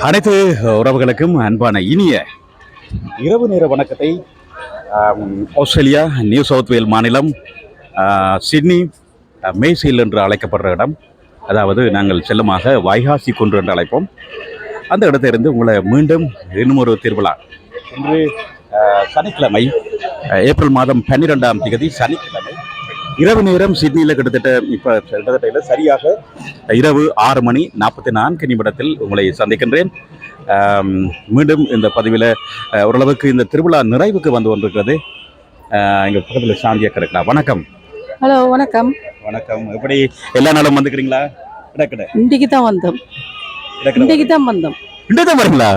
அனைத்து உறவுகளுக்கும் அன்பான இனிய இரவு நேர வணக்கத்தை. ஆஸ்திரேலியா நியூ சவுத் வேல் மாநிலம் சிட்னி மேய்சில் என்று அழைக்கப்படுற இடம், அதாவது நாங்கள் செல்லமாக வைகாசி குன்று என்று அழைப்போம். அந்த இடத்திலிருந்து உங்களை மீண்டும் இன்னும் ஒரு திருவிழா. இன்று சனிக்கிழமை, ஏப்ரல் மாதம் 12ஆம் தேதி சனிக்கிழமை இரவு நேரம் சிட்னியில் கிட்டத்தட்ட சரியாக இரவு 6:44 உங்களை சந்திக்கின்றேன். மீண்டும் இந்த பதிவில் ஓரளவுக்கு இந்த திருவிழா நிறைவுக்கு வந்து கொண்டிருக்கிறது. எங்கள் பக்கத்தில் சாந்தியாக கிடைக்கலாம். வணக்கம். ஹலோ, வணக்கம். வணக்கம். எப்படி எல்லா நாளும் வந்துக்கிறீங்களா? இன்றைக்கு தான் வந்தோம். இன்றைக்கு தான் வரீங்களா?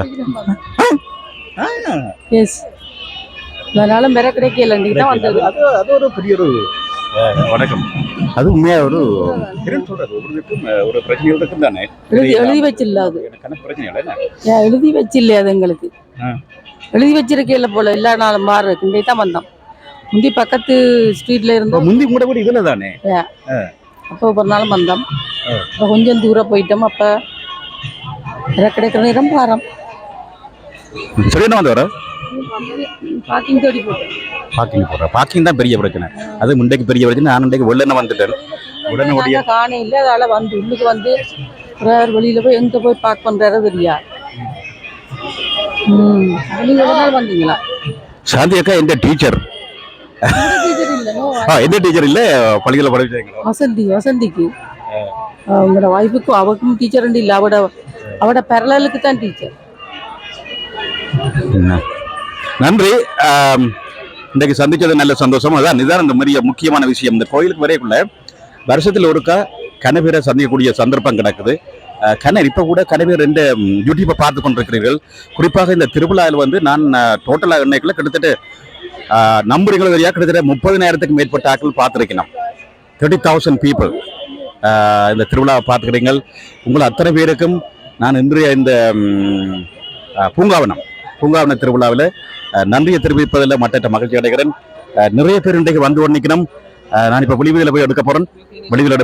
எஸ், அதனால வேற கிடைக்கல. இன்றைக்கு தான் வந்தது. அது ஒரு பெரிய ஒரு வணக்கம். அது உண்மையாக ஒரு சொல்றது ஒரு பிரச்சனையும் தானே. எழுதி வச்சில்ல, அது எனக்கு பிரச்சனை இல்லை. எழுதி வச்சில்ல, அது எங்களுக்கு எழுதி வச்சிருக்கல போல. எல்லா நாளும் மாறு. இன்றைக்கு தான் வந்தோம். முந்தி பக்கத்து ஸ்ட்ரீட்ல இருந்தோம். முந்தி கூட கூட இதுல தானே. அப்போ ஒரு நாள் வந்தோம். இப்போ கொஞ்சம் தூரம் போயிட்டோம். அப்போ கிடைக்கிற நேரம் பாரம் சரி. என்ன வந்து வர பார்க்கிங் தேடி போட்டேன். பார்க்கிங் தான் பெரிய பிரச்சனை. அது முண்டைக்கு பெரிய பிரச்சனை. நான் இன்றைக்கு வெள்ளன வந்துட்டேன். உடனே காணே இல்லை. அதால வந்து உள்ளுக்கு வந்து வெளியில போய் எங்க போய் பார்க் பண்றாரு தெரியா. நீங்க ஒரு நாள் வந்தீங்களா? சாந்தி அக்கா எந்த டீச்சர்? எந்த டீச்சர் இல்ல, பள்ளிகளை படிச்சாங்களா? வசந்திக்கு உங்களோட வாய்ப்புக்கும் அவக்கும் டீச்சர் இல்ல. அவட பேரலலுக்கு தான் டீச்சர். நன்றி. இன்றைக்கு சந்திச்சது நல்ல சந்தோஷம். அதான் இதுதான் இந்த மாதிரி முக்கியமான விஷயம். இந்த கோயிலுக்கு வரைக்குள்ள வருஷத்தில் ஒருக்கா கனவேரை சந்திக்கக்கூடிய சந்தர்ப்பம் கிடக்குது. இப்போ கூட கனவேர் ரெண்டு யூடியூப்பை பார்த்து கொண்டிருக்கிறீர்கள். குறிப்பாக இந்த திருவிழாவில் வந்து நான் டோட்டலாக இன்னைக்குள்ள கிட்டத்தட்ட நம்புறீங்களோ வரையா கிட்டத்தட்ட 30,000க்கு மேற்பட்ட ஆட்கள் பார்த்துருக்கணும். 30,000 பீப்புள் இந்த திருவிழாவை பார்த்துக்கிறீங்கள். உங்கள் அத்தனை பேருக்கும் நான் இன்றைய இந்த பூங்காவன திருவிழாவில் நன்றியை தெரிவிப்பதில் மற்ற மகிழ்ச்சி அடைகிறேன். நிறைய பேர் இன்றைக்கு வந்து நிற்கணும். நான் இப்போ வெளிவியில் போய் எடுக்க போகிறேன். வெளிவியில்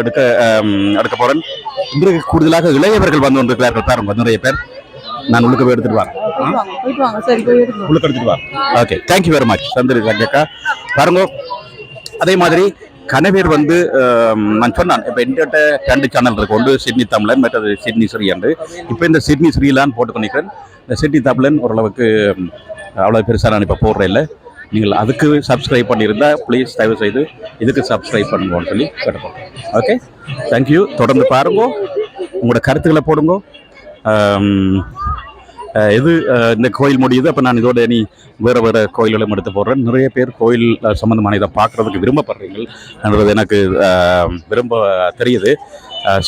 எடுக்க போகிறேன். இன்றைக்கு கூடுதலாக இளையவர்கள் வந்து கொண்டிருக்கிறார்கள். பாருங்க, நிறைய பேர். நான் உள்ளுக்கு போய் எடுத்துட்டு வரேன். உள்ளுக்கு எடுத்துட்டு வரேன். ஓகே, தேங்க்யூ வெரி மச் சந்திரி அக்கா. பாருங்க, அதே மாதிரி கனவேர் வந்து நான் சொன்னான். இப்போ என்கிட்ட 2 சேனல் இருக்கு. ஒன்று சிட்னி தமிழன், மற்றது சிட்னி ஸ்ரீ என்று. இப்போ இந்த சிட்னி ஸ்ரீலான்னு போட்டு பண்ணிக்கிறேன். இந்த சிட்னி தமிழன் ஓரளவுக்கு அவ்வளோ பெருசாக நான் இப்போ போடுறேன் இல்லை. நீங்கள் அதுக்கு சப்ஸ்கிரைப் பண்ணியிருந்தா ப்ளீஸ் தயவு செய்து இதுக்கு சப்ஸ்கிரைப் பண்ணுங்கன்னு சொல்லி கேட்டுப்போம். Okay, thank you. தொடர்ந்து பாருங்க, உங்களோட கருத்துக்களை போடுங்க. இது இந்த கோயில் முடியுது. அப்போ நான் இதோட வேறு கோயில்களும் எடுத்து போடுறேன். நிறைய பேர் கோயில் சம்மந்தமான இதை பார்க்குறதுக்கு விரும்பப்படுறீங்கன்றது எனக்கு விரும்ப தெரியுது.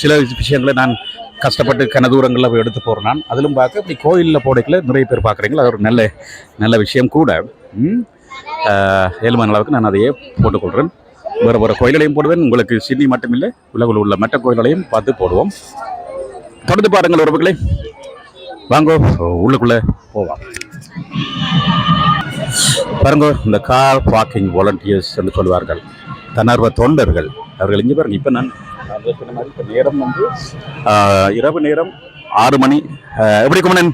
சில விஷயங்களை நான் கஷ்டப்பட்டு கனதூரங்களில் போய் எடுத்து போடுறேன். நான் அதிலும் பார்க்க இப்படி கோயிலில் போடைக்கில் நிறைய பேர் பார்க்குறீங்களா. அது ஒரு நல்ல விஷயம் கூட. 7 மணி அளவுக்கு நான் அதையே போட்டுக்கொள்கிறேன். வேறு கோயில்களையும் போடுவேன். உங்களுக்கு சிட்னி மட்டுமில்லை, உலகில் உள்ள மற்ற கோயில்களையும் பார்த்து போடுவோம். தொடர்ந்து பாருங்கள் உறவுகளை. வாங்கோ, உள்ளுக்குள்ளே போவோம். பாருங்க, இந்த கார் பார்க்கிங் வாலண்டியர்ஸ் என்று சொல்வார்கள், தன்னார்வ தொண்டர்கள். அவர்கள் இங்கே பாருங்க. இப்போ நான் சொன்ன மாதிரி இப்போ நேரம் வந்து இரவு நேரம் 6 மணி. எப்படி குமணன்?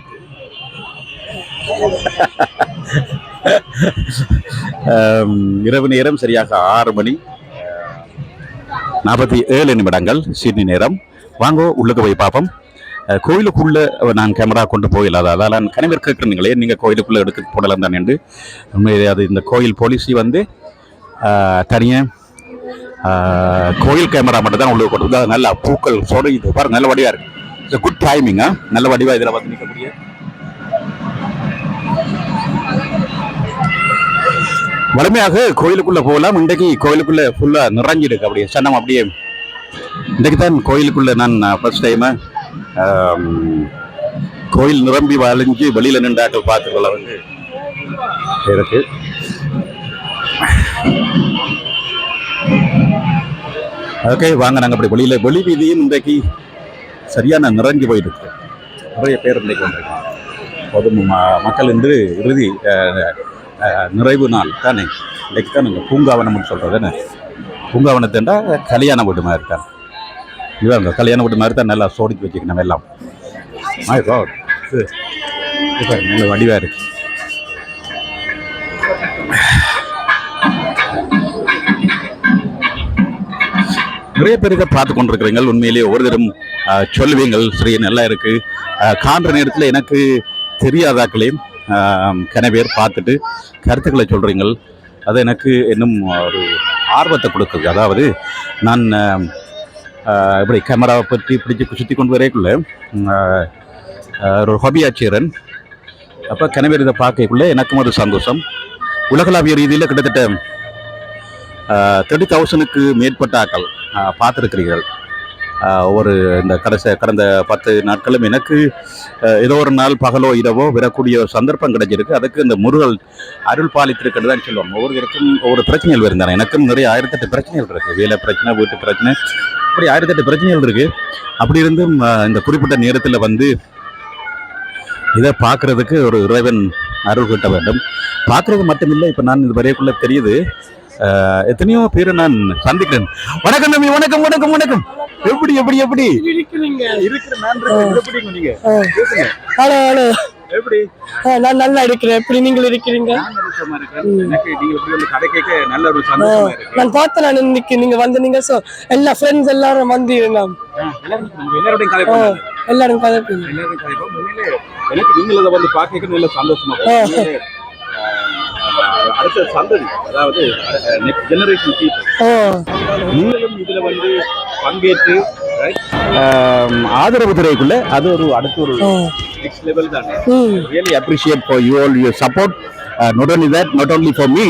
இரவு நேரம் சரியாக 6:47 சிட்னி நேரம். வாங்கோ, உள்ளுக்கு போய் பார்ப்போம். கோயிலுக்குள்ள நான் கேமரா கொண்டு போயிடல. அதால் நான் கனவேர் கேட்குறீங்களே, நீங்கள் கோயிலுக்குள்ளே எடுக்க போடலாம் தானே என்று. அது இந்த கோயில் பாலிசி வந்து தனியாக கோயில் கேமரா மட்டும் தான் உள்ளே கொண்டு. அது நல்ல பூக்கள் சொடு இது பாருங்க, நல்ல வடிவாக இருக்கு. இட்ஸ் குட் டைமிங்கா, நல்ல வடிவாக இதில் வந்து நிற்கக்கூடிய. வலிமையாக கோயிலுக்குள்ளே போகலாம். இன்றைக்கு கோயிலுக்குள்ளே ஃபுல்லாக நிறைஞ்சிருக்கு. அப்படியே சன்னம் அப்படியே. இன்றைக்கு தான் கோயிலுக்குள்ளே நான் ஃபர்ஸ்ட் டைமு கோயில் நிரம்பி வளைஞ்சு வெளியில் நின்றாக்கள் பார்த்துக்கொள்ள வந்து இருக்கு. ஓகே, வாங்க. நாங்கள் அப்படி வெளி வீதியும் இன்றைக்கு சரியான நிறைஞ்சு போயிட்டு இருக்கு. நிறைய பேர் இன்றைக்கு வந்திருக்காங்க. பொது மக்கள் என்று இறுதி நிறைவு நாள் தானே. இன்றைக்கு தான் நாங்கள் பூங்காவனம்னு சொல்கிறது என்ன. பூங்காவனத்தேண்டா கல்யாண வீட்டு மாதிரி இருக்காங்க. இதுதான் கல்யாண வீட்டு மாதிரி தான் நல்லா சோடித்து வச்சுக்கணும் எல்லாம். மை காட் இது நல்ல வடிவா இருக்கு. நிறைய பேர் இதை பார்த்து கொண்டிருக்கிறீங்கள். உண்மையிலேயே ஒவ்வொரு தரம் சொல்லுவீங்கள் சரி நல்லா இருக்கு காண்ற நேரத்தில் எனக்கு தெரியாதாக்களையும் கன பேர் பார்த்துட்டு கருத்துக்களை சொல்றீங்கள். அது எனக்கு இன்னும் ஒரு ஆர்வத்தை கொடுக்குது. அதாவது நான் இப்படி கேமராவை பற்றி பிடிச்சி சுற்றி கொண்டு வரைக்குள்ள ஒரு ஹாபியாச்சியரன். அப்போ கன பேர் இதை பார்க்கக்குள்ள எனக்கும் ஒரு சந்தோஷம். உலகளாவிய ரீதியில் கிட்டத்தட்ட 30,000க்கு மேற்பட்ட ஆக்கள் பார்த்துருக்கிறீர்கள். ஒரு இந்த கடந்த 10 நாட்களும் எனக்கு ஏதோ ஒரு நாள் பகலோ இரவோ வரக்கூடிய சந்தர்ப்பம் கிடைச்சிருக்கு. அதுக்கு இந்த முருகல் அருள் பாலித்திருக்கிறது தான் சொல்லுவாங்க. ஒவ்வொருவருக்கும் ஒவ்வொரு பிரச்சனைகள் இருந்தாங்க. எனக்கும் நிறைய 1008 பிரச்சனைகள் இருக்குது. வேலை பிரச்சனை, வீட்டு பிரச்சனை, இப்படி 1008 பிரச்சனைகள் இருக்குது. அப்படி இருந்தும் இந்த குறிப்பிட்ட நேரத்தில் வந்து இதை பார்க்கறதுக்கு ஒரு இறைவன் அருள் கிட்ட வேண்டும். பார்க்கறது மட்டுமில்லை, இப்போ நான் இது வரைக்குள்ள தெரியுது எத்தனையோ பேரை நான் சந்திக்கிறேன். வணக்கம் நம்பி, வணக்கம் வணக்கம் வணக்கம். எப்படி எப்படி எப்படி எப்படி நான் நல்லா இருக்கிறேன். எப்படி நீங்கள் இருக்கிறீங்க? நான் பார்த்தேன். நான் இன்னைக்கு நீங்க வந்து நீங்க எல்லா ஃப்ரெண்ட்ஸ் எல்லாரும் வந்து எல்லாரும் கதைப்பீங்க. எனக்கு நீங்கள வந்து பார்க்க நல்ல சந்தோஷமா அடுத்த சந்ததி, அதாவது நெக்ஸ்ட் ஜெனரேஷன் பீப்புள் நீங்களும் இதுல வந்து பங்கேற்று ஆதரவு துறைக்குள்ள அது ஒரு அடுத்த ஒரு நெக்ஸ்ட் லெவல் தானே. Really appreciate for you all your support. Not only that, not only for me,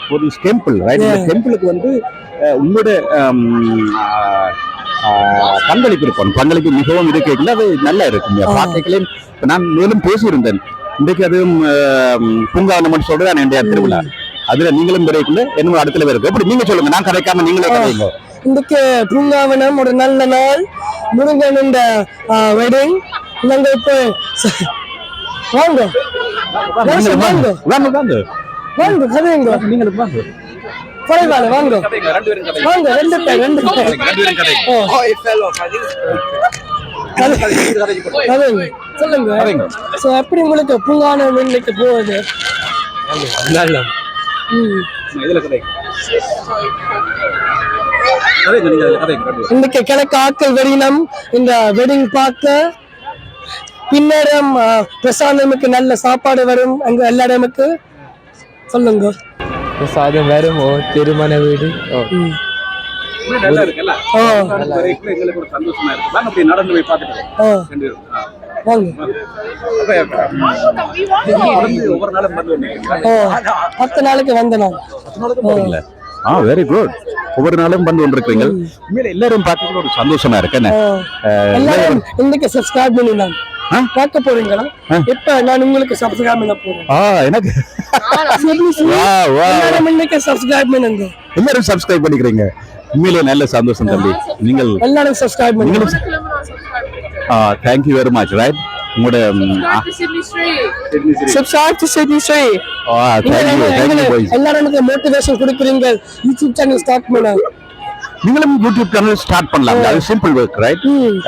for this temple, right? இந்த டெம்பிளுக்கு வந்து உங்களோட பங்களிப்பு இருக்கும். பங்களிப்பு மிகவும் இருக்கல, அது நல்லா இருக்கும். பார்க்கலே நான் மேலும் பேசியிருந்தேன். இன்றைக்கு அதுவும் பூங்காவனம் சொல்றது என்னுடைய திருவிழா. அதுல நீங்களும் வரைக்குள்ள என்ன அடுத்த பேருக்கு எப்படி நீங்க சொல்லுங்க, நான் கதைக்காம நீங்களே கதைங்க. இன்றைக்கு பூங்காவனம் ஒரு நல்ல நாள். முருகன் இந்த வெட்டிங். நாங்க இப்போ வாங்க வாங்க வாங்க வாங்க வாங்க கதைங்க. நீங்களுக்கு வாங்க பரவாயில்ல வாங்க வாங்க. ரெண்டு பேர் சொல்லுங்க. எப்படி உங்களுக்கு பூங்காவனம் இன்னைக்கு போகுது? இன்னைக்கு கிழக்கு ஆட்கள் வெடினம் இந்த வெட்டிங் பார்க்க பின்னரம் பிரசாதமுக்கு நல்ல சாப்பாடு வரும். அங்க எல்லா இடமுக்கு சொல்லுங்க. பிரசாதம் வரும். திருமண வீடு நடந்து போய் பார்த்துட்டு ஒவ்வொரு நாளும் 10 நாளுக்கு வந்த நாள். Very good. ஒவ்வொரு நாளும் வந்து கொண்டிருக்கீங்க. உண்மையில எல்லாரும் பார்க்கறது ஒரு சந்தோஷமா இருக்கு. எல்லாரும் இன்னைக்கு சப்ஸ்கிரைப் பண்ணிடலாம். பார்க்க போறீங்களா? இப்ப நான் உங்களுக்கு சப்ஸ்கிரைப் பண்ண போறேன். எனக்கு இன்னைக்கு சப்ஸ்கிரைப் பண்ணுங்க. எல்லாரும் சப்ஸ்கிரைப் பண்ணிக்கிறீங்க. உண்மையிலே நல்ல சந்தோஷம் தம்பி. நீங்கள் எல்லாரும் சப்ஸ்கிரைப் பண்ணுங்க. thank you very much, right? உங்களோட subscribe to Sydney Sri. thank you boys. எல்லாரும் எனக்கு மோட்டிவேஷன் கொடுக்குறீங்க. யூடியூப் சேனல் ஸ்டார்ட் பண்ண. நீங்களும் யூடியூப் சேனல் ஸ்டார்ட் பண்ணலாம். அது simple work, right?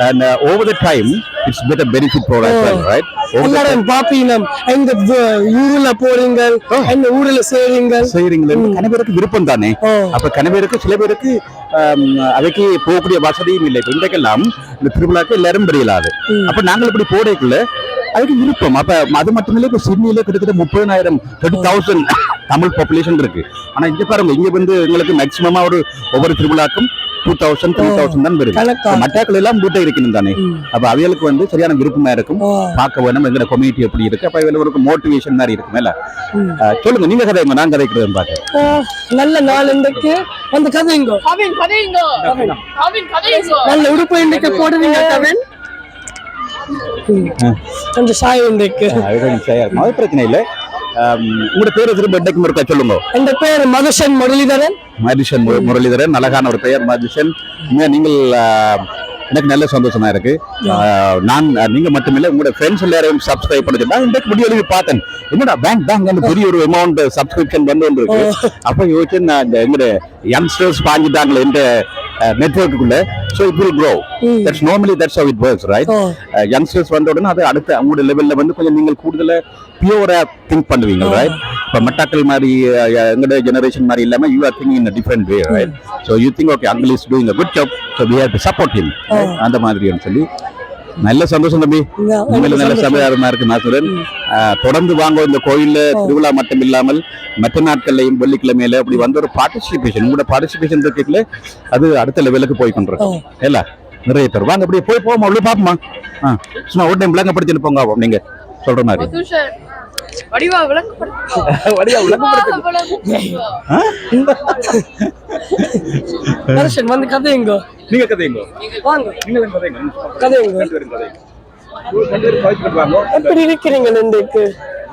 and over the time it's better benefit for us, right? எல்லாரும் பாப்பீங்க. இந்த ஊர்ல போறீங்க, இந்த ஊர்ல செய்றீங்க. கனவேருக்கு விருப்பம் தானே. அப்ப கனவேருக்கு சில பேருக்கு அவைக்கு போகக்கூடிய வசதியும் இல்லை. இன்றைக்கெல்லாம் இந்த திருவிழாக்கு எல்லாரும் பெரியலாது. அப்ப நாங்கள் இப்படி போடக்குள்ள அதுக்கு விருப்பம். அப்ப அது மட்டும் இல்லை, இப்ப சிட்னியில கிட்டத்தட்ட 30,000 தமிழ் பாப்புலேஷன் இருக்கு. ஆனா இங்க பாருங்க, இங்க வந்து எங்களுக்கு மேக்சிமமா ஒவ்வொரு திருவிழாக்கும் 2,000 3,000 தான் வருது. மட்டாக்கள் எல்லாம் வீட்டை இருக்கணும் தானே. அப்ப அவைகளுக்கு வந்து சரியான விருப்பமா இருக்கும். பார்க்க வேணும் எங்க கம்யூனிட்டி எப்படி இருக்கு. அப்ப இவங்களுக்கு மோட்டிவேஷன் மாதிரி இருக்குமேல. சொல்லுங்க, நீங்க கதைங்க, நான் கதைக்கிறேன் பாக்க. நல்ல நாள் இன்றைக்கு வந்து கதைங்க. நல்ல உடுப்பு இன்றைக்கு போடுவீங்க கவின். கொஞ்சம் சாய் இன்றைக்கு அது பிரச்சனை இல்லை. உங்களோட பேரு திரும்ப என்னைக்கு இருக்கா சொல்லுங்க. என் பேர் மதுஷன் முரளிதரன். மதுஷன் முரளிதரன், அழகான ஒரு பெயர் மதுஷன். நீங்கள் எனக்கு நல்ல சந்தோஷமா இருக்கு. நான் நீங்க மட்டுமில்லை, உங்களோட ஃப்ரெண்ட்ஸ் எல்லாரையும் சப்ஸ்கிரைப் பண்ணி நான் இந்த வீடியோ பார்த்தேன். என்னடா பேங்க் அந்த பெரிய ஒரு அமௌண்ட் சப்ஸ்கிரிப்ஷன் வந்து இருக்கு. அப்ப யோசிச்சு நான் இந்த எங்களோட யங்ஸ்டர்ஸ் பாஞ்சிட்டாங்களே என்ற நெட்வொர்க்குள்ள so it will grow. That's normally that's how it works right. Youngsters வந்த உடனே அது அடுத்த அவங்களோட லெவல்ல வந்து கொஞ்சம் நீங்கள் கூடுதல பியூரா திங்க் பண்ணுவீங்க ரைட். இப்போ மட்டாக்கள் மாதிரி எங்களோட ஜெனரேஷன் மாதிரி இல்லாம you are thinking in a different way right. So you think okay uncle is doing a good job so we have to support him அந்த மாதிரின்னு சொல்லி நல்ல சந்தோஷம் தம்பி. உண்மையில நல்ல சமயமா இருக்கு நாசுரன். தொடர்ந்து வாங்க இந்த கோயில்ல திருவிழா மட்டும் இல்லாமல் மற்ற நாட்கள்லையும் வெள்ளிக்கிழமையில அப்படி வந்து ஒரு பார்ட்டிசிபேஷன் உங்களோட பார்ட்டிசிபேஷன் இருக்கல அது அடுத்த லெவலுக்கு போய் கொண்டிருக்கோம் இல்ல. நிறைய பேர் வாங்க அப்படியே போவோம் அவ்வளவு பாப்போமா. சும்மா ஒரு டைம் விளங்கப்படுத்திட்டு போங்க நீங்க சொல்ற மாதிரி. வந்து கதையுங்க நீங்க கதையுங்க வாங்க நீங்க கதையுங்க எப்படி இருக்கிறீங்க இன்றைக்கு?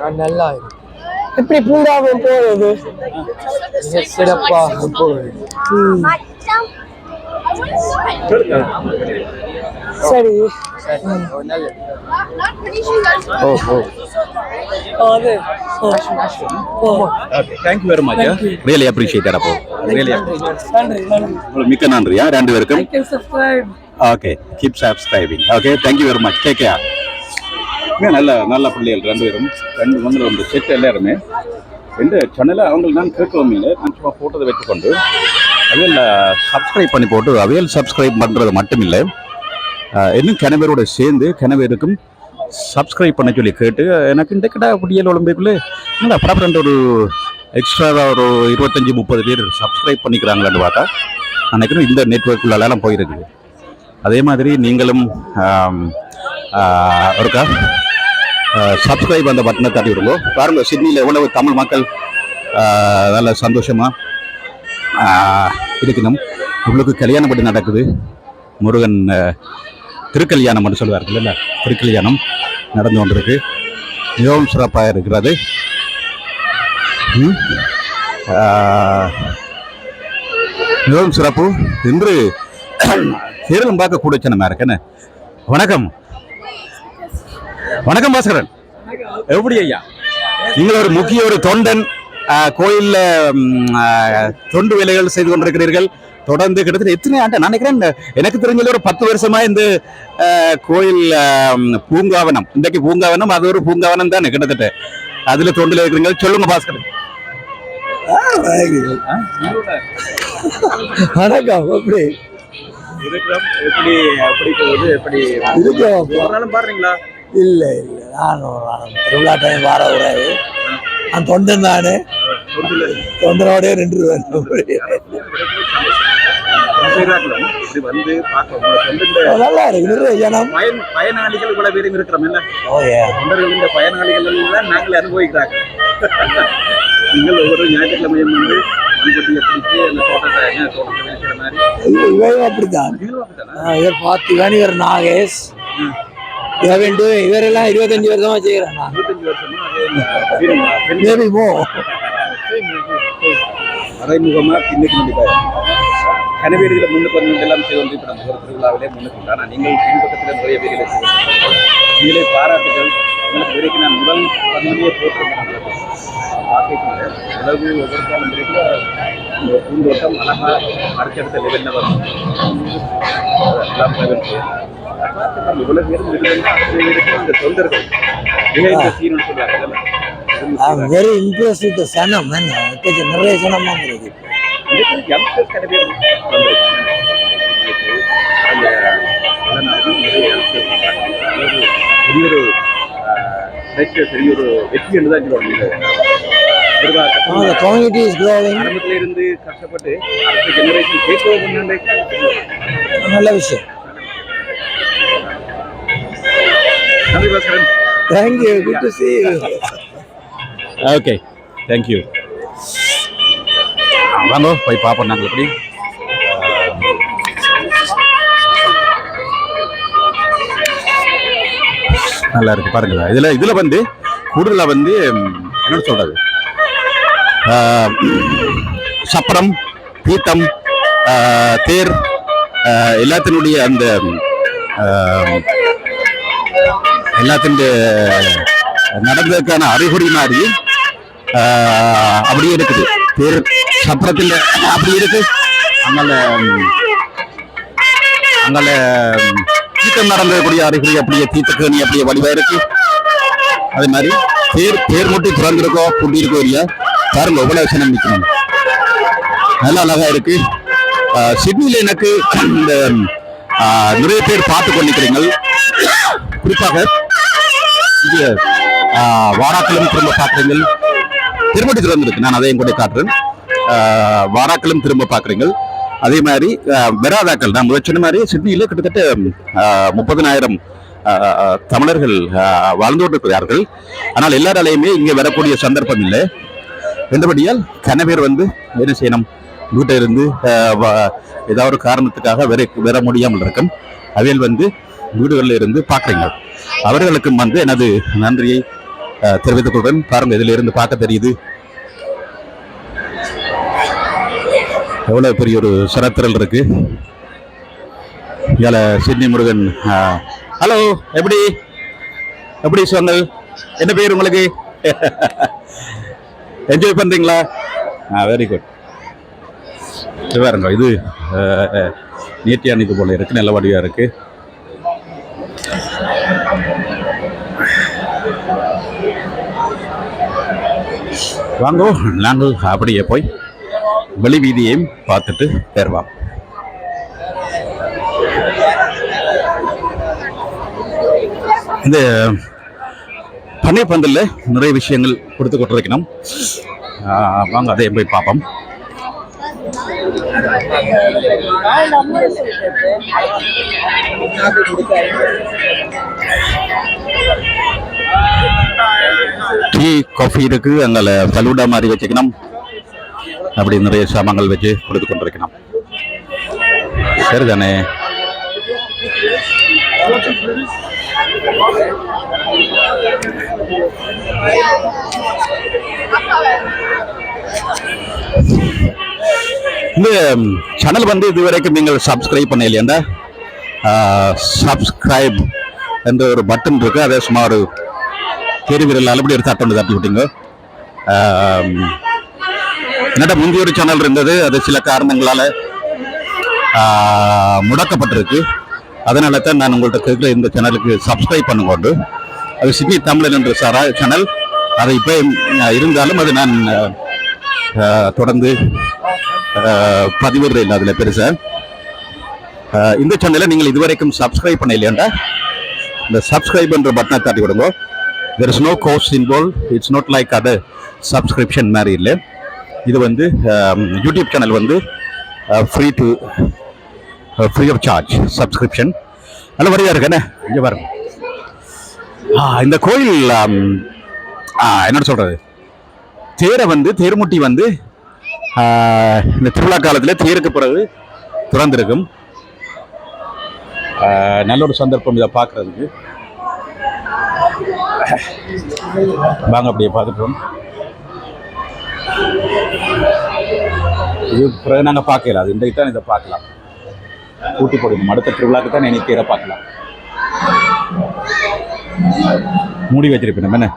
நான் நல்லா இருக்கேன். எப்படி பூங்காவும் போறது? சிறப்பாக போகுது. சரி அது thank you very much. Really appreciate அப்போ ரியலி நன்றி நன்றி மிக்க நன்றியா ரெண்டு பேருக்கும். Subscribe okay keep subscribing. Okay thank you very much. Take care. நல்ல நல்ல பிள்ளைகள் ரெண்டு பேரும் வந்து வந்து செட் எல்லாருமே எந்த சேனலை அவங்க நான் கேட்கவும் இல்லை. நான் சும்மா போட்டதை வைத்துக்கொண்டு அவையில் சப்ஸ்கிரைப் பண்ணி போட்டு அவையில் சப்ஸ்கிரைப் பண்ணுறது மட்டும் இல்லை இன்னும் கிணவரோட சேர்ந்து கிணவருக்கும் சப்ஸ்கிரைப் பண்ண சொல்லி கேட்டு எனக்கு இந்த கிட்ட புடியல் உடம்புக்குள்ளே என்னடா பரபரண்டு ஒரு எக்ஸ்ட்ராவாக ஒரு 25-30 பேர் சப்ஸ்கிரைப் பண்ணிக்கிறாங்களான்னு பார்த்தா நினைக்கிறேன் இந்த நெட்வொர்க்குள்ளெல்லாம் போயிருக்குது. அதே மாதிரி நீங்களும் ஒருக்கா சப்ஸ்கிரைப் அந்த பட்டனை தட்டி விடுங்க. பாருங்க சிட்னியில் எவ்வளவு தமிழ் மக்கள் நல்ல சந்தோஷமாக இருக்கணும். இவங்களுக்கு கல்யாணம் படி நடக்குது. முருகன் திருக்கல்யாணம் என்று சொல்லுவார்கள் இல்லை, திருக்கல்யாணம் நடந்து கொண்டிருக்கு. மிகவும் சிறப்பாக இருக்கிறது. மிகவும் சிறப்பு. இன்று கேரளம் பார்க்க கூட நம்ம இருக்கேன்னு. வணக்கம் வணக்கம் பாஸ்கரன். எப்படி ஐயா நீங்கள் ஒரு முக்கிய ஒரு தொண்டன் கோயில்ல தொண்டு வேலைகள் செய்து கொண்டிருக்கிறீர்கள் தொடர்ந்து கிட்டத்தட்ட எத்தனை ஆண்டு நான் நினைக்கிறேன் எனக்கு தெரிஞ்சது ஒரு 10 வருஷமா இந்த கோயில் பூங்காவனம் இன்றைக்கு பூங்காவனம் அது ஒரு பூங்காவனம் தானே கிட்டத்தட்ட அதுல தொண்டுல இருக்கிறீங்க. சொல்லுங்க பாஸ்கரன். வணக்கம். எப்படி எப்படி எப்படி எப்படி பாருங்களா? இல்ல இல்ல நான் திருவிழா டைம் வார கூடாது. நான் தொண்டன் தானே தொண்டனோடய 2 நல்லா இருக்கு. பயனாளிகள் இவ்வளவு பேரும் இருக்கிறோம் இல்ல, தொண்டர்கள் பயனாளிகள் எல்லாம் நாங்களே அனுபவிக்கிறாங்க. நீங்கள் ஒவ்வொரு ஞாயிற்றுக்கிழமையும் வந்து மண்பட்டியை பிடிச்சி அந்த தோட்டத்தை வெளிக்கிற மாதிரி இவரும் அப்படித்தான். இவர் பார்த்திவான், இவர் நாகேஷ், இவரெல்லாம் 25 வருஷமா செய்யறேன். 25 வருஷமா மறைமுகமா பின்னுக்கு கண்டிப்பாக கனவேடுகளை முன்னுக்கு வந்து எல்லாம் செய்து வந்து இப்போ நம்ம ஒரு திருவிழாவிலே முன்னுக்கு. ஆனால் நீங்கள் பின்பக்கத்தில் நிறைய பேர்களை நீங்களே பாராட்டுகள். உங்களுக்கு வரைக்கும் நான் முதல் பகுதியே போட்டிருந்தேன். பார்க்கக்கூடிய உலகு ஒவ்வொரு காலம் வரைக்கும் பூந்தோட்டம் அழகாக அடுத்தடுத்த லெவலில் வரும். எல்லாம் இவ்வளவு பேரும் இருக்கும் அந்த தொண்டர்கள் சீனு சொல்றாங்க. வெரி இம்ப்ரெஸ் வித் சனம். நிறைய சனம் வாங்குறது. பெரிய ஒரு வெற்றி என்றுதான் ஆரம்பத்தில இருந்து கஷ்டப்பட்டு அடுத்த ஜெனரேஷன் டேக் ஓவர் பண்ண நல்ல விஷயம். Thank you. Good to see you. Okay. Thank you. வாங்க போய் பார்ப்போம் நாங்கள் எப்படி. நல்லா இருக்கு பாருங்க. இதுல வந்து கூடுதலா வந்து என்ன சொல்றது, சப்பரம், தீர்த்தம், தேர் எல்லாத்தினுடைய அந்த எல்லாத்தினுடைய நடந்ததுக்கான அறிகுறி மாதிரி அப்படியே இருக்குது. தேர் சப்பரத்தில் அப்படி இருக்கு. அதனால அங்கே தீர்த்தம் நடந்தக்கூடிய அறிகுறி அப்படியே தீர்த்தக்கேணி அப்படியே வடிவா இருக்கு. அதே மாதிரி தேர் முட்டி திறந்திருக்கோ புட்டி இருக்கோ இல்லையா பாருங்க எவ்வளவு சின்னம் நிற்கணும். நல்லா அழகா இருக்கு. சிட்னில எனக்கு இந்த நிறைய பேர் பார்த்து கொண்டிருக்கிறீர்கள். குறிப்பாக இங்கே வாராக்களும் திரும்ப பார்க்குறீங்கள். திருமட்டி திறந்திருக்கு, நான் அதையும் கூட காட்டுறேன். வாராக்களும் திரும்ப பார்க்குறீங்கள். அதே மாதிரி வெராதாக்கள் நான் முதல் சொன்ன மாதிரி சிட்னியில கிட்டத்தட்ட 30,000 தமிழர்கள் வாழ்ந்து கொண்டிருக்கிறார்கள். ஆனால் எல்லாராலையுமே இங்கே வரக்கூடிய சந்தர்ப்பம் இல்லை. என்றபடியால் கன பேர் வந்து என்ன செய்யணும், வீட்டை இருந்து ஏதாவது ஒரு காரணத்துக்காக வர முடியாமல் இருக்கும். அவையில் வந்து வீடுகளில் இருந்து பார்க்குறீங்க. அவர்களுக்கும் வந்து எனது நன்றியை தெரிவித்துக் கொள்கிறேன். பாருங்க, இதில் இருந்து பார்க்க தெரியுது எவ்வளவு பெரிய ஒரு சிறத்திரல் இருக்கு. இதில் சிட்னி முருகன். ஹலோ, எப்படி சொன்னல்? என்ன பேர் உங்களுக்கு? என்ஜாய் பண்றீங்களா? Very good. பாருங்க, இது நேர்த்தியானிக்கு போல இருக்கு, நல்ல வடிவா இருக்கு. வாங்கோ, நாங்கள் அப்படியே போய் வெளி வீதியையும் பார்த்துட்டு பேருவோம். இந்த பண்ணை பந்தல்ல நிறைய விஷயங்கள் கொடுத்து கொண்டிருக்கணும். வாங்க அதையும் போய் பார்ப்போம். டீ காஃபி இருக்கு, அங்கே ஃபலூடா மாதிரி வச்சுக்கணும். அப்படி நிறைய சாமான்கள் வச்சு கொடுத்து கொண்டிருக்கணும். சரிதானே? இந்த சேனல் வந்து இதுவரைக்கும் நீங்கள் சப்ஸ்கிரைப் பண்ண இல்லையாண்டா, சப்ஸ்கிரைப் என்ற ஒரு பட்டன் இருக்கு. அதை சும்மா ஒரு தெருவிரல் அப்படி ஒரு தட்டு தட்டி விட்டீங்க. என்னடா முந்தைய ஒரு சேனல் இருந்தது, அது சில காரணங்களால முடக்கப்பட்டிருக்கு. அதனால தான் நான் உங்கள்கிட்ட கேட்குற இந்த சேனலுக்கு சப்ஸ்கிரைப் பண்ணுங்கொண்டு. அது சிட்னி தமிழன் என்ற சேனல். அது இப்போ இருந்தாலும் அது நான் தொடர்ந்து பதிவிடுறேன் அதில் பெருசாக. இந்த சேனலை நீங்கள் இதுவரைக்கும் சப்ஸ்கிரைப் பண்ண இல்லையாண்டா, இந்த சப்ஸ்கிரைப் என்ற பட்டனை தட்டி விடுங்க. there is no cost involved. it's not like other subscription மாதிரி இல்லை. இது வந்து யூடியூப் சேனல் வந்து ஃப்ரீ ஆஃப் சார்ஜ் சப்ஸ்கிரிப்ஷன். நல்ல வரையா இருக்கு என்ன? இங்கே பாருங்க, இந்த கோயில் என்ன சொல்றது, தேரை வந்து தேர்முட்டி வந்து இந்த திருவிழா காலத்தில் தேருக்கு பிறகு திறந்திருக்கும். நல்ல ஒரு சந்தர்ப்பம் இதை பார்க்கறதுக்கு. வாங்க அப்படியே பார்த்துட்டோம். இது பிறகு நாங்கள் பார்க்கல, அது இன்றைக்கு தான் இதை பார்க்கலாம். கூட்டி போடணும், அடுத்த திருவிழாக்கு தான் இன்னைக்கு இதை பார்க்கலாம். மூடி வச்சிருப்பேன் நம்ம என்ன.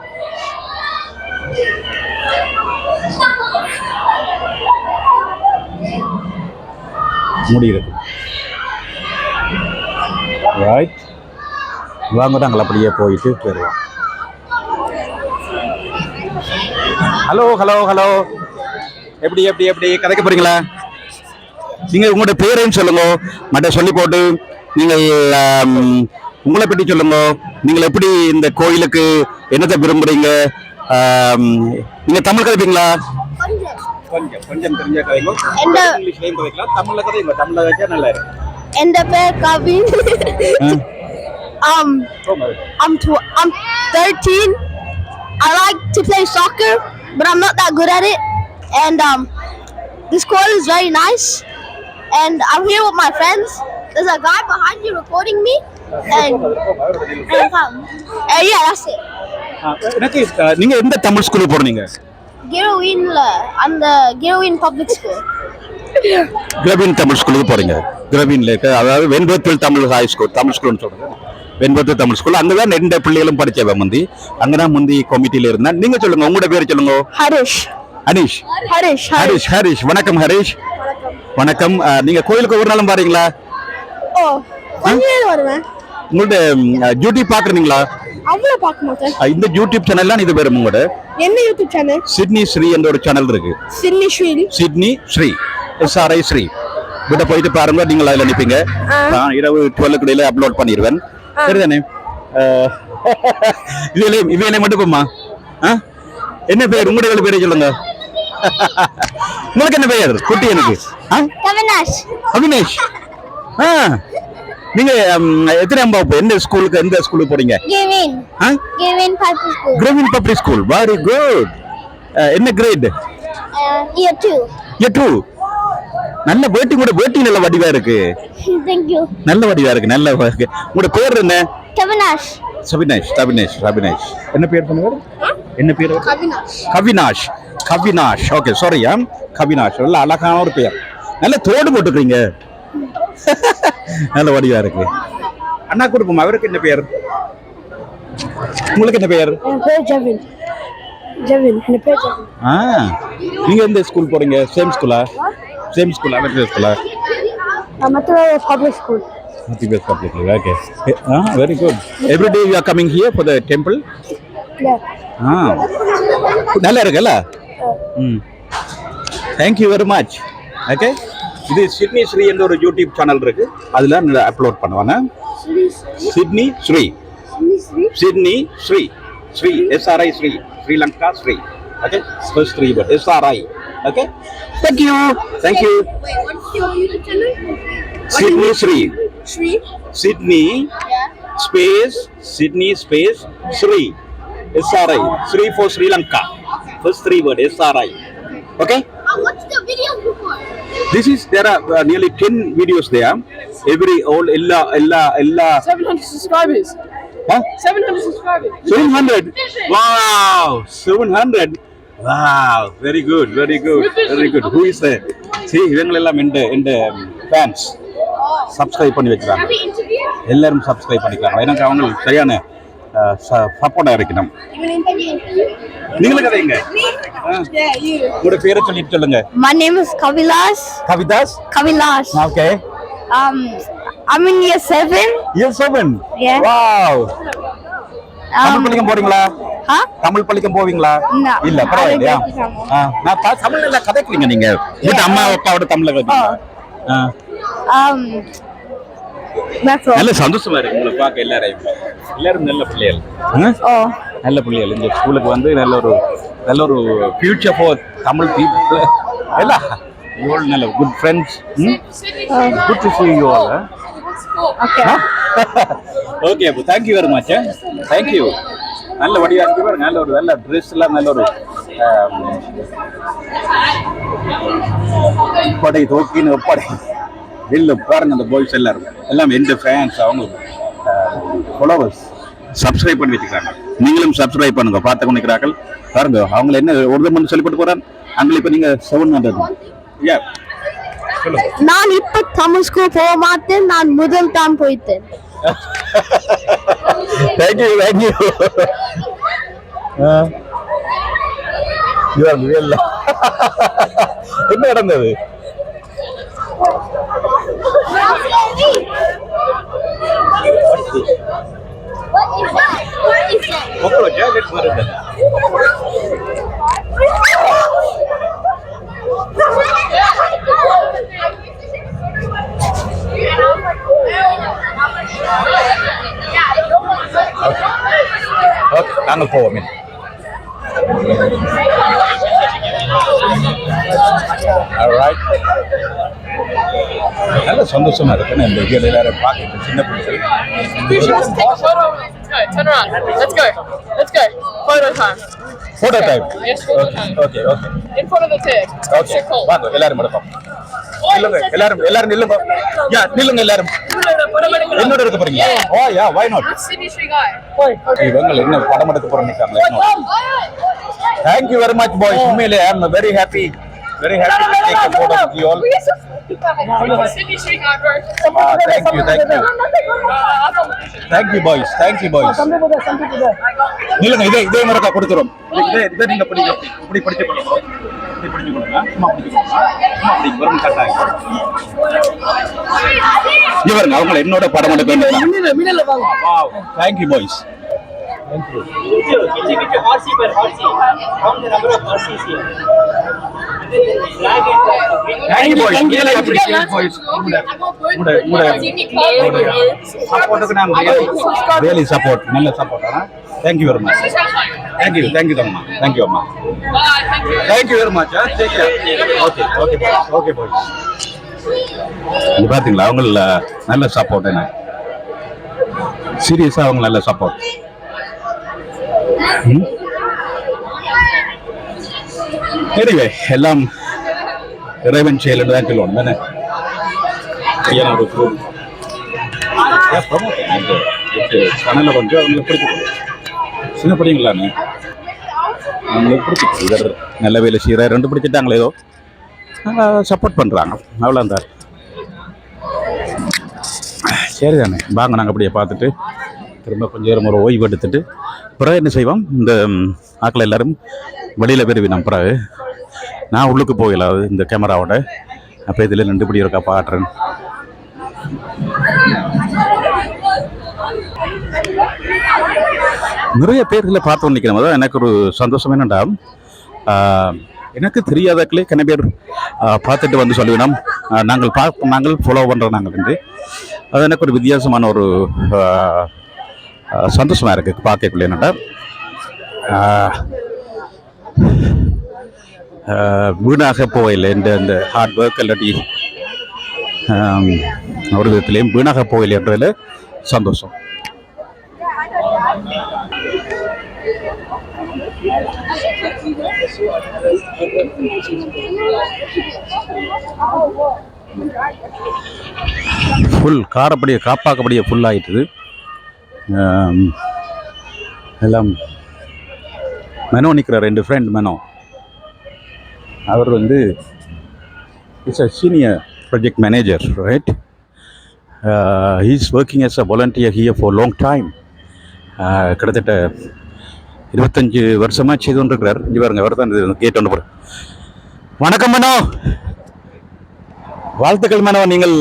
மூடி இருக்கு. ரைட், வாங்க நாங்கள் அப்படியே போயிட்டு போயிடுவோம். ஹலோ ஹலோ ஹலோ, எப்படி எப்படி எப்படி கதைக்க போறீங்களா? நீங்க உங்களோட பேரையும் சொல்லுங்க, மற்ற சொல்லி போட்டு நீங்கள் உங்களை பற்றி சொல்லுங்க. நீங்கள் எப்படி இந்த கோயிலுக்கு என்னத்தை விரும்புறீங்க? நீங்க தமிழ் கதைப்பீங்களா? கொஞ்சம் கொஞ்சம் தெரிஞ்ச கதைங்க. இங்கிலீஷ்லயும் கதைக்கலாம், தமிழ்ல கதைங்க. தமிழ்ல வச்சா நல்லா இருக்கும். எந்த பேர் Kavin. I'm 13. I like to play soccer, but I'm not that good at it. And this school is very nice. And I'm here with my friends. There's a guy behind you recording me. And yeah, that's it. எனக்கு நீங்க எந்த தமிழ் ஸ்கூலுக்கு போறீங்க? கிரோவின்ல, அந்த கிரோவின் public school. கிரோவின் Tamil ஸ்கூலுக்கு போறீங்க. கிரோவின்ல இருக்க, அதாவது வெண்பத்தில் தமிழ் ஹை ஸ்கூல், தமிழ் ஸ்கூல்னு சொல்றது வெண்பத்தில் தமிழ் ஸ்கூல். அங்கதான் 2 பிள்ளைகளும் படிச்சவ முந்தி. அங்கதான் முந்தி கமிட்டியில இருந்தேன். நீங்க சொல்லுங்க, உங்களோட பேர் சொல்லுங்க. ஹரிஷ். அனீஷ். ஹரிஷ். ஹரிஷ். ஹரிஷ், வணக்கம் ஹரிஷ். வணக்கம். நீங்க கோயிலுக்கு ஒரு நாளும் பாருங்களா? ஓ, கொஞ்ச நேரம் வருவேன். உங்கள்ட்ட யூடியூப் பாக்குறீங்களா? அவ்வளவு பார்க்க மாட்டேன். இந்த யூடியூப் சேனல்லாம் இது பேரு உங்களோட என்ன யூடியூப் சேனல்? சிட்னி ஸ்ரீ என்ற ஒரு சேனல் இருக்கு. Sydney Sri. Sydney Sri SRI Sri. விட போயிட்டு பாருங்க, நீங்க அதுல நிப்பீங்க. நான் இரவு 12 இடையில அப்லோட் பண்ணிடுவேன். சரிதானே? இவையில மட்டும் போமா. என்ன பேர்? உங்களுடைய பேரை சொல்லுங்க. உங்களுக்கு என்ன பெயர்? குட்டி எனக்கு கவினாஷ். அவினேஷ். நீங்க எத்தனை வகுப்பு? எந்த ஸ்கூலுக்கு போறீங்க? Kevin. Kevin public school. Kevin public school. Very good. என்ன கிரேட்? இயர் 2. இயர் 2. நல்ல வேட்டி, கூட வேட்டி நல்ல வடிவா இருக்கு. Thank you. நல்ல வடிவா இருக்கு, நல்ல இருக்கு. உங்களோட பேர் என்ன? கவினாஷ். ரபினேஷ். என்ன பேர் சொன்னீங்க? என்ன பேர்? கவினாஷ். Okay, sorry. கவினாஷ் நல்ல அழகான ஒரு பேர். நல்ல தோடு போட்டுக்கிறீங்க. நல்ல வடிவா இருக்கு. அண்ணா கொடுப்போம். அவருக்கு என்ன பேர்? உங்களுக்கு என்ன பேர்? என் பேர் ஜெவின். என் பேர் ஜெவின். நீங்க எந்த ஸ்கூல் போறீங்க? சேம் ஸ்கூலா? Amateur ஸ்கூலா? Amateur public school. Amateur public school. Okay. Very good. Every day you are coming here for the temple? Yeah. நல்லா இருக்குல்ல? Thank you very much. Okay. இது சிட்னி ஸ்ரீ என்ற ஒரு யூடியூப் சேனல் இருக்கு. அதுல நான் அப்லோட் பண்ணுவாங்க. Sydney Sri. SRI Sri. Sri Lanka Sri. Okay. First 3 word SRI. Okay. Thank you. Wait, what's your YouTube channel? Sydney Sri. Sydney. Yeah. Sydney space Sri. SRI. Sri for Sri Lanka. First 3 word SRI. Okay. What's the video before? There are nearly 10 videos there. Ella 700 subscribers. Huh? 700 subscribers. 700. Wow. 700. Wow, very good. Who is that? See, இவங்க எல்லாம் இந்த fans subscribe பண்ணி வச்சிருக்காங்க. எல்லாரும் subscribe பண்ணிக்கலாம். எனக்கு அவங்க சரியான சப்போர்ட்டா இருக்கணும். நீங்களும் கதைங்க. உங்க பேரை சொல்லுங்க. My name is Kavilash. Kavilash. Okay. I'm in year 7. Year 7. Yeah. Wow. Tamil பள்ளிக்கு போறீங்களா? தமிழ் பள்ளிக்கு போவீங்களா? இல்ல, பரவாயில்லையா? நான் தமிழ்ல இல்ல கதைக்கிறீங்க நீங்க. வீட்டு அம்மா அப்பாவோட தமிழ்ல கதைக்கிறீங்க. நல்ல சந்தோஷமா இருக்கு உங்களை பார்க்க. எல்லாரும் நல்ல பிள்ளைகள். நல்ல பிள்ளைகள். இந்த ஸ்கூலுக்கு வந்து நல்ல ஒரு ஃபியூச்சர் ஃபார் தமிழ் பீப்புள். இல்ல, you all நல்ல good friends. Good to see you all. Okay, Abu. Thank you very much. Thank you. நல்ல வடிவா இருக்கு பாருங்க. நல்ல ட்ரெஸ் எல்லாம் நல்ல ஒரு படை தோக்கின்னு படை இல்லை பாருங்க. அந்த பாய்ஸ் எல்லாம் எந்த ஃபேன்ஸ், அவங்க ஃபாலோவர்ஸ் சப்ஸ்கிரைப் பண்ணி வச்சுக்கிறாங்க. நீங்களும் சப்ஸ்கிரைப் பண்ணுங்க. பார்த்து கொண்டிருக்கிறார்கள் பாருங்க. அவங்களை என்ன ஒரு மட்டும் சொல்லிப்பட்டு போறான். அங்கே இப்போ நீங்க 700. நான் இப்ப தமிழ் ஸ்கூல் போக மாட்டேன். நான் முதல் தான் போயிட்டேன். Thank you. You are real. என்ன நடந்தது? மக்களோ ஜாக்கெட் வருது. நாங்கள் போவோம். நல்ல சந்தோஷமா இருக்கு. இந்த வீடியோ எல்லாரும் பார்க்க சின்ன பிள்ளைகள். Turn around. Let's go. Photo time. Yes, photo time. Okay. In front of the tag. Okay. வாங்க எல்லாரும் எடுப்போம். எல்லாரும் நில்லுங்க. நில்லுங்க எல்லாரும். என்னோட இருக்க போறீங்க? Why not? Sydney Sri guy. இவங்க என்ன படம் எடுக்க போறீங்க? Thank you very much, boys. Usually I am very happy to take a photo with you all. Sydney Sri guy, bro. Thank you, boys. நில்லுங்க. இதே முறைக்கா கொடுத்துரும். இதை நீங்க இப்படி படிச்சு அப்படி பிடிச்சு கொடுங்க சும்மா பிடிச்சு கொடுங்க சும்மா அப்படி வரும் கட்டாயம் இவருங்க அவங்கள என்னோட படம் எடுக்க தேங்க்யூ பாய்ஸ் really support நல்ல support thank you very much thank you Dhamma thank you அம்மா thank you very much take care okay boys இது பாத்தீங்களா அவங்க நல்ல சப்போர்ட் என்ன சீரியஸா அவங்க நல்ல சப்போர்ட் எனிவே எல்லாம் இறைவன் செயல் தான் சொல்லணும் தானே கனல கொஞ்சம் அவங்களுக்கு பிடிச்சிருக்கு சின்ன படிங்களான்னு அவங்களுக்கு பிடிச்சிருக்கு இவர் நல்ல வேலை செய்கிற ரெண்டு பிடிச்சிட்டாங்களே ஏதோ சப்போர்ட் பண்ணுறாங்க அவ்வளோந்தான் சரி தானே வாங்க நாங்கள் அப்படியே பார்த்துட்டு திரும்ப கொஞ்சம் நேரம் ஒரு ஓய்வு எடுத்துட்டு பிறகு என்ன செய்வோம் இந்த ஆக்களை எல்லாரும் வெளியில் பெறுவினோம் பிறகு நான் உள்ளுக்கு போகலாது இந்த கேமராவோட அப்போ இதில் ரெண்டு படி இருக்கா பாடுறேன் நிறைய பேர்களை பார்த்து நிற்கிறோம் அதான் எனக்கு ஒரு சந்தோஷம் என்னண்டா எனக்கு தெரியாதக்களே கன பேர் பார்த்துட்டு வந்து சொல்லுவினோம் நாங்கள் ஃபாலோ பண்ணுறோம் நாங்கள் வந்து அது எனக்கு ஒரு வித்தியாசமான ஒரு சந்தோஷமாக இருக்குது பார்க்கக்குள்ள என்னடா வீணாக போகலை இந்த ஹார்ட் ஒர்க் இல்லாட்டி ஒரு விதத்துலேயும் வீணாக போகலை என்றதில் சந்தோஷம் ஃபுல் காரப்படியே காப்பாக்கப்படியே ஃபுல் ஆகிட்டுது எல்லாம் மெனோ நிற்கிற ரெண்டு ஃப்ரெண்ட் மெனோ அவர் வந்து it's a senior project manager right he is working as a volunteer here for long time கிட்டத்தட்ட 25 வருஷமாக செய்து கொண்டிருக்கிறார் இங்கே பாருங்க அவர் தான் கேட்டு ஒன்று போகிறேன் வணக்கம் மனோ வாழ்த்துக்கள் மனோ நீங்கள்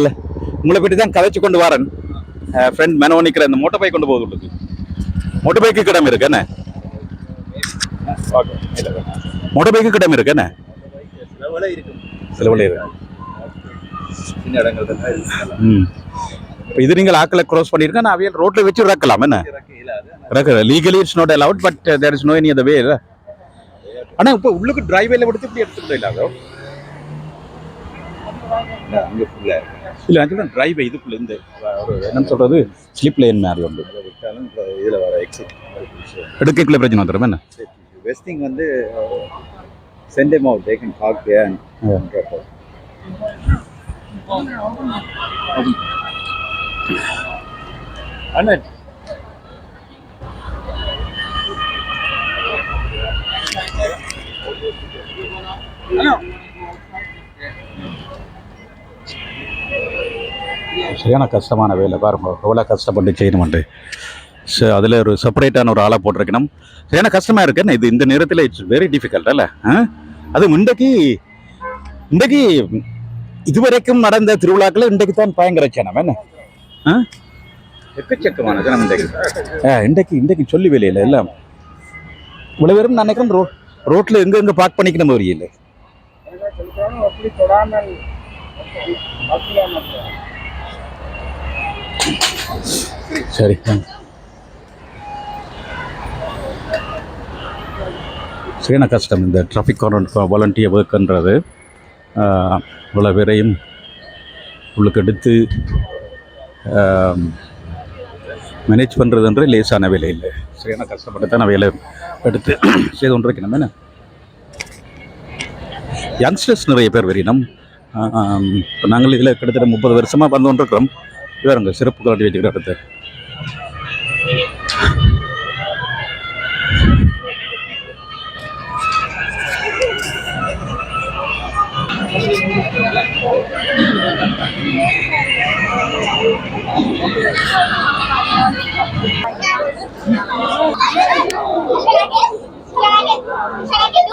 உங்களை பற்றி தான் கதைச்சு கொண்டு வரேன் ஃப்ரெண்ட் மெனோ நிற்கிற இந்த மோட்டர் பைக் கொண்டு போகுது உங்களுக்கு மோட்டர் பைக்கு கிடமை இருக்கு என்ன மோட்டர் பைக்கு கிடமை இருக்கு என்ன சில வழி இருக்கு இப்போ இது நீங்கள் ஆக்களை க்ரோஸ் பண்ணியிருக்கேன் நான் அவையில் ரோட்டில் வச்சு இறக்கலாம் என்ன legally it's not allowed but there is no any other way இல்லை ஆனால் இப்போ உள்ளுக்கு டிரைவேல கொடுத்து இப்படி எடுத்துக்கிட்டே இல்லாதோ இல்லை ஆக்சுவலாக டிரைவே இதுக்குள்ள இந்த ஒரு என்னன்னு சொல்கிறது ஸ்லிப் லைன் மாதிரி உண்டு இதில் வர எக்ஸிட் எடுக்கக்குள்ள பிரச்சனை வந்துடும் என்ன வெஸ்டிங் வந்து send them out, they can park there and drop out. Ahmed. Hello. சரியான கஷ்டமான வேலை பாருங்க எவ்வளோ கஷ்டப்பட்டு செய்யணுமெண்டு ஸோ அதில் ஒரு செப்பரேட்டான ஒரு ஆளாக போட்டிருக்கணும் சரியான கஷ்டமாக இருக்குன்னு இது இந்த நேரத்தில் இட்ஸ் வெரி டிஃபிகல்ட் அல்ல அது இன்றைக்கு இதுவரைக்கும் நடந்த திருவிழாக்கள் இன்றைக்கு தான் பயங்கரச்சனம் என்ன எக்கச்சக்கமான ஜனம் இன்றைக்கு சொல்லி வேலையில் எல்லாம் இவ்வளோ பேரும் நான் நினைக்கிறேன் ரோட்டில் எங்கே பார்க் பண்ணிக்கணும் ஒரு இல்லை சரி சரியான கஷ்டம் இந்த டிராஃபிக் வாலண்டியர் ஒர்க்குன்றது இவ்வளோ பேரையும் உள்ளுக்கு எடுத்து மேனேஜ் பண்ணுறதுன்ற லேசான வேலை இல்லை சரியான கஷ்டப்பட்டு தான் வேலை எடுத்து செய்து கொண்டிருக்கணும் என்ன யங்ஸ்டர்ஸ் நிறைய பேர் வரையினம் இப்போ நாங்கள் இதில் கிட்டத்தட்ட 30 வருஷமாக வந்து கொண்டிருக்கிறோம் இவருங்க சிறப்பு காட்டி வச்சுக்கிற இடத்த Shall I get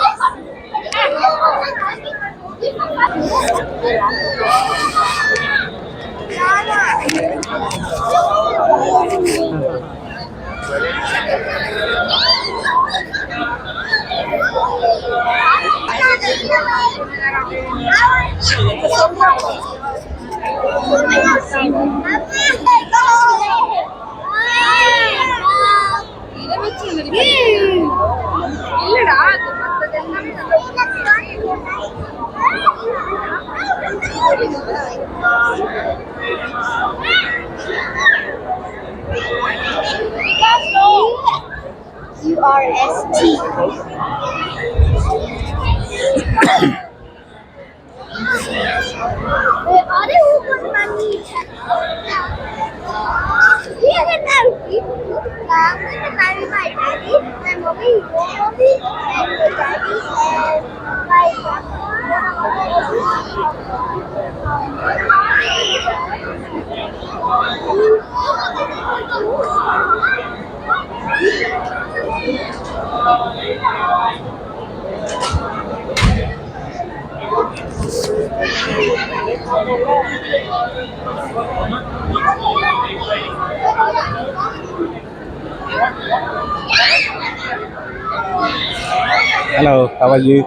Hello, how are you?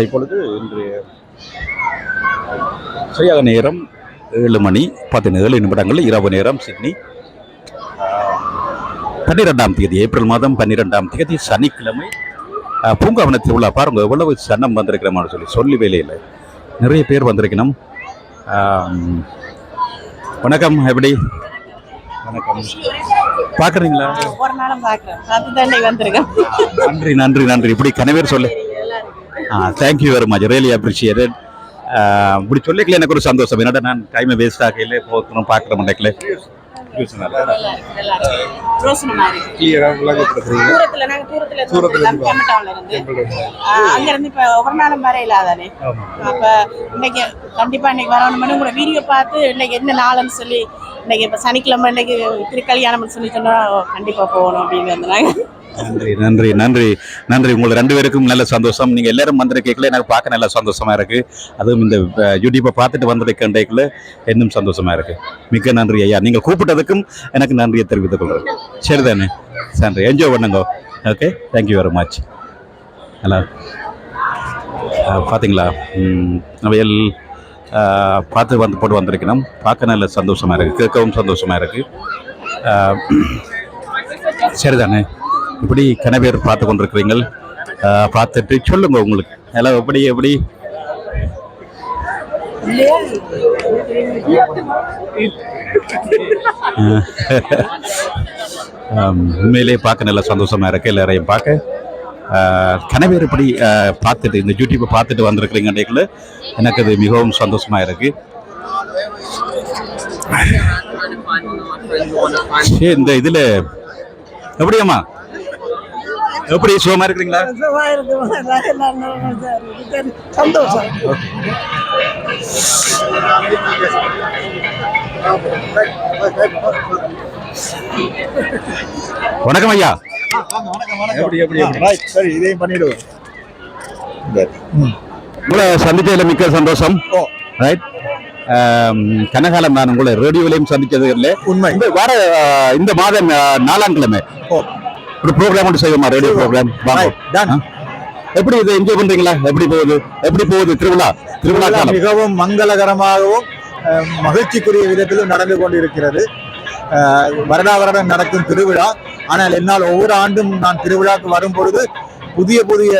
இப்பொழுது இன்று சரியாக நேரம் 7:17 இரவு நேரம் சிட்னி. 12ஆம் தேதி ஏப்ரல் மாதம் 12ஆம் தேதி சனிக்கிழமை. பூங்காவன திருவிழா பாருங்க எவ்வளவு சன்னம் வந்திருக்கிறோம்னு சொல்லி வேலையில் நிறைய பேர் வந்திருக்கணும். வணக்கம், எப்படி வணக்கம், பார்க்குறீங்களா? ஒரு நாளும் பார்க்குறேன், பார்த்து தாண்டி வந்திருக்கேன். நன்றி நன்றி நன்றி. இப்படி கனவேர் சொல்லு. Thank you very much, really appreciated. இப்படி சொல்லிக்கல எனக்கு ஒரு சந்தோஷம். என்னடா நான் டைமை வேஸ்ட் ஆகல போகணும் பார்க்குற மாட்டேக்கல. அங்கிருந்து இப்ப ஒவ்வொரு நாளும் வர இல்லாதானே. அப்ப இன்னைக்கு கண்டிப்பா இன்னைக்கு வரணும். உங்களோட வீடியோ பார்த்து இன்னைக்கு என்ன நாள்னு சொல்லி இன்னைக்கு இப்ப சனிக்கிழமை இன்னைக்கு திருக்கல்யாணம்னு சொல்லி சொன்னா கண்டிப்பா போகணும் அப்படின்னு வந்தாங்க. நன்றி நன்றி நன்றி நன்றி. உங்களுக்கு 2 பேருக்கும் நல்ல சந்தோஷம். நீங்கள் எல்லாரும் வந்திருக்கீங்களே எனக்கு பார்க்க நல்ல சந்தோஷமா இருக்கு. அதுவும் இந்த யூடியூப்பை பார்த்துட்டு வந்திருக்கேன்ல இன்னும் சந்தோஷமா இருக்கு. மிக்க நன்றி ஐயா. நீங்கள் கூப்பிட்டதுக்கும் எனக்கு நன்றியை தெரிவித்துக் கொள்கிறேன். சரிதானே? நன்றி. என்ஜாய் பண்ணுங்க. Okay, thank you very much. Hello, பார்த்தீங்களா அவையல் பார்த்து போட்டு வந்திருக்கணும். பார்க்க நல்ல சந்தோஷமா இருக்கு, கேட்கவும் சந்தோஷமா இருக்கு. சரிதானே? இப்படி கனவேர் பார்த்து கொண்டிருக்கிறீங்கள். பார்த்துட்டு சொல்லுங்க உங்களுக்கு எல்லாம் எப்படி எப்படி உண்மையிலே பார்க்க நல்ல சந்தோஷமா இருக்கு. எல்லாரையும் பார்க்க கனவேர் இப்படி பார்த்துட்டு இந்த யூடியூப்பை பார்த்துட்டு வந்திருக்கிறீங்க. எனக்கு அது மிகவும் சந்தோஷமா இருக்கு. இந்த இதுல எப்படியாம்மா, எப்படி சுகமா இருக்கிறீங்களா? சந்தோஷம். வணக்கம் ஐயா. எப்படி எப்படி சரி, இதையும் பண்ணிடுவோம். உங்களை சந்திச்சதுல மிக்க சந்தோஷம். ரைட். கனகாலம் நான் உங்களை ரேடியோலையும் சந்திச்சது இல்லை. உண்மை. இந்த மாதம் 4ஆம் கிழமை ஒரு ப்ரோக்ராம் ஒன்று செய்வோமா, ரேடியோ ப்ரோக்ராம். எப்படி இதை என்ஜாய் பண்றீங்களா? எப்படி போகுது திருவிழா காலம்? மிகவும் மங்களகரமாகவும் மகிழ்ச்சிக்குரிய விதத்திலும் நடந்து கொண்டிருக்கிறது. வருடாவருடம் நடக்கும் திருவிழா. ஆனால் என்னால் ஒவ்வொரு ஆண்டும் நான் திருவிழாக்கு வரும் பொழுது புதிய புதிய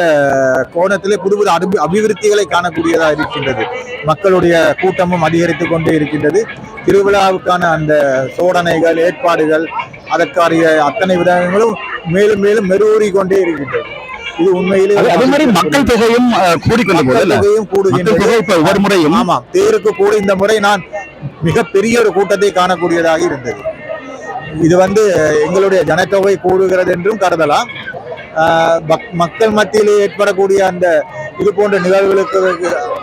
கோணத்திலே புது புது அபிவிருத்திகளை காணக்கூடியதாக இருக்கின்றது. மக்களுடைய கூட்டமும் அதிகரித்து கொண்டே இருக்கின்றது. திருவிழாவுக்கான அந்த சோதனைகள், ஏற்பாடுகள், அதற்கான அத்தனை விதங்களும் மேலும் மேலும் மெருகூறி கொண்டே இருக்கின்றது. இது உண்மையிலே அதே மாதிரி மக்கள் தொகையும் கூடுகின்றது. ஆமாம், தேருக்கு கூட இந்த முறை நான் மிகப்பெரிய ஒரு கூட்டத்தை காணக்கூடியதாக இருந்தது. இது எங்களுடைய ஜனத்தொகை கூடுகிறது என்றும் கருதலாம். மக்கள் மத்தியிலே ஏற்படக்கூடிய அந்த இது போன்ற நிகழ்வுகளுக்கு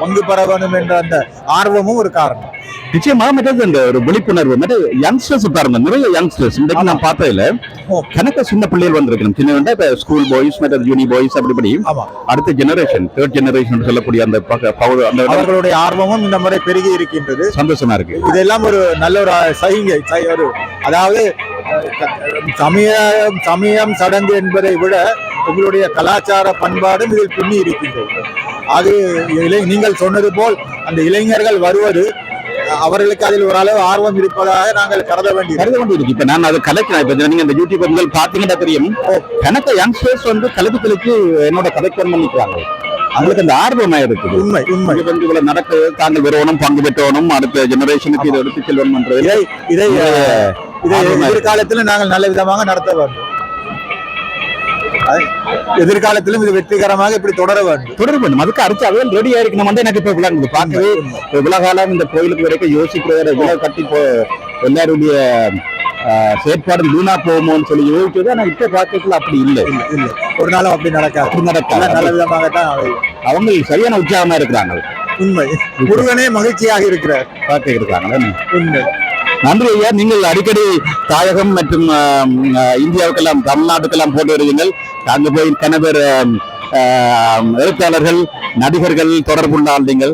பங்கு பெற வேண்டும் என்ற அந்த ஆர்வமும் ஒரு காரணம். நிச்சயமா மற்றது இந்த ஒரு விழிப்புணர்வு மற்ற யங்ஸ்டர்ஸ் பாருங்க, நிறைய யங்ஸ்டர்ஸ் இன்றைக்கு நான் பார்த்ததுல கணக்க சின்ன பிள்ளைகள் வந்திருக்கணும். சின்ன இப்ப ஸ்கூல் பாய்ஸ் மற்ற யூனி பாய்ஸ் அப்படி அடுத்த ஜெனரேஷன் தேர்ட் ஜெனரேஷன் சொல்லக்கூடிய அந்த அவர்களுடைய ஆர்வமும் இந்த முறை பெருகி இருக்கின்றது. சந்தோஷமா இருக்கு. இதெல்லாம் ஒரு நல்ல ஒரு ஒரு அதாவது சமயம் சடங்கு என்பதை விட உங்களுடைய கலாச்சார பண்பாடும் இதில் பின்னி இருக்கின்றது. அது நீங்கள் சொன்னது போல் அந்த இளைஞர்கள் வருவது அவர்களுக்கு அதில் ஓரளவு ஆர்வம் இருப்பதாக நாங்கள் கருத வேண்டியிருக்கு. இப்ப நான் அது கலைக்கிறேன். இப்ப நீங்க இந்த யூடியூப் பாத்தீங்கன்னா தெரியும், கணக்க யங்ஸ்டர்ஸ் கலைப்புகளுக்கு என்னோட கதைக்கணும் பண்ணிக்கிறாங்க. அவங்களுக்கு அந்த ஆர்வமா இருக்குது. உண்மை இவ்வளவு நடக்க தாங்கள் வரணும், பங்கு பெற்றணும், அடுத்த ஜெனரேஷனுக்கு இதை எடுத்து செல்வணும். இதை எதிர்காலத்தில் நாங்கள் நல்ல விதமாக நடத்த வேண்டும். எதிர்காலத்திலும் இது வெற்றிகரமாக இப்படி தொடர வேண்டும். அதுக்கு அடுத்து அவையில் ரெடியா இருக்கணும். எனக்கு இப்ப விளங்குது பார்க்கவே உலகாலம் இந்த கோயிலுக்கு வரைக்கும் யோசிக்கிறத விழா கட்டி எல்லாருடைய செயற்பாடு வீணா போகுமோன்னு சொல்லி யோசிச்சது. ஆனா இப்ப பார்க்கல அப்படி இல்லை. ஒரு நாளும் அப்படி நடக்காது. நல்ல விதமாகத்தான் அவங்க சரியான உற்சாகமா இருக்கிறாங்க. உண்மை. முருகனே மகிழ்ச்சியாக இருக்கிறார் பார்க்க இருக்காங்க. உண்மை. நன்றி ஐயா. நீங்கள் அடிக்கடி தாயகம் மற்றும் இந்தியாவுக்கெல்லாம் தமிழ்நாட்டுக்கெல்லாம் போட்டு வருவீங்கள். அங்கு போய் கணவர் எழுத்தாளர்கள் நடிகர்கள் தொடர்புள்ள நீங்கள்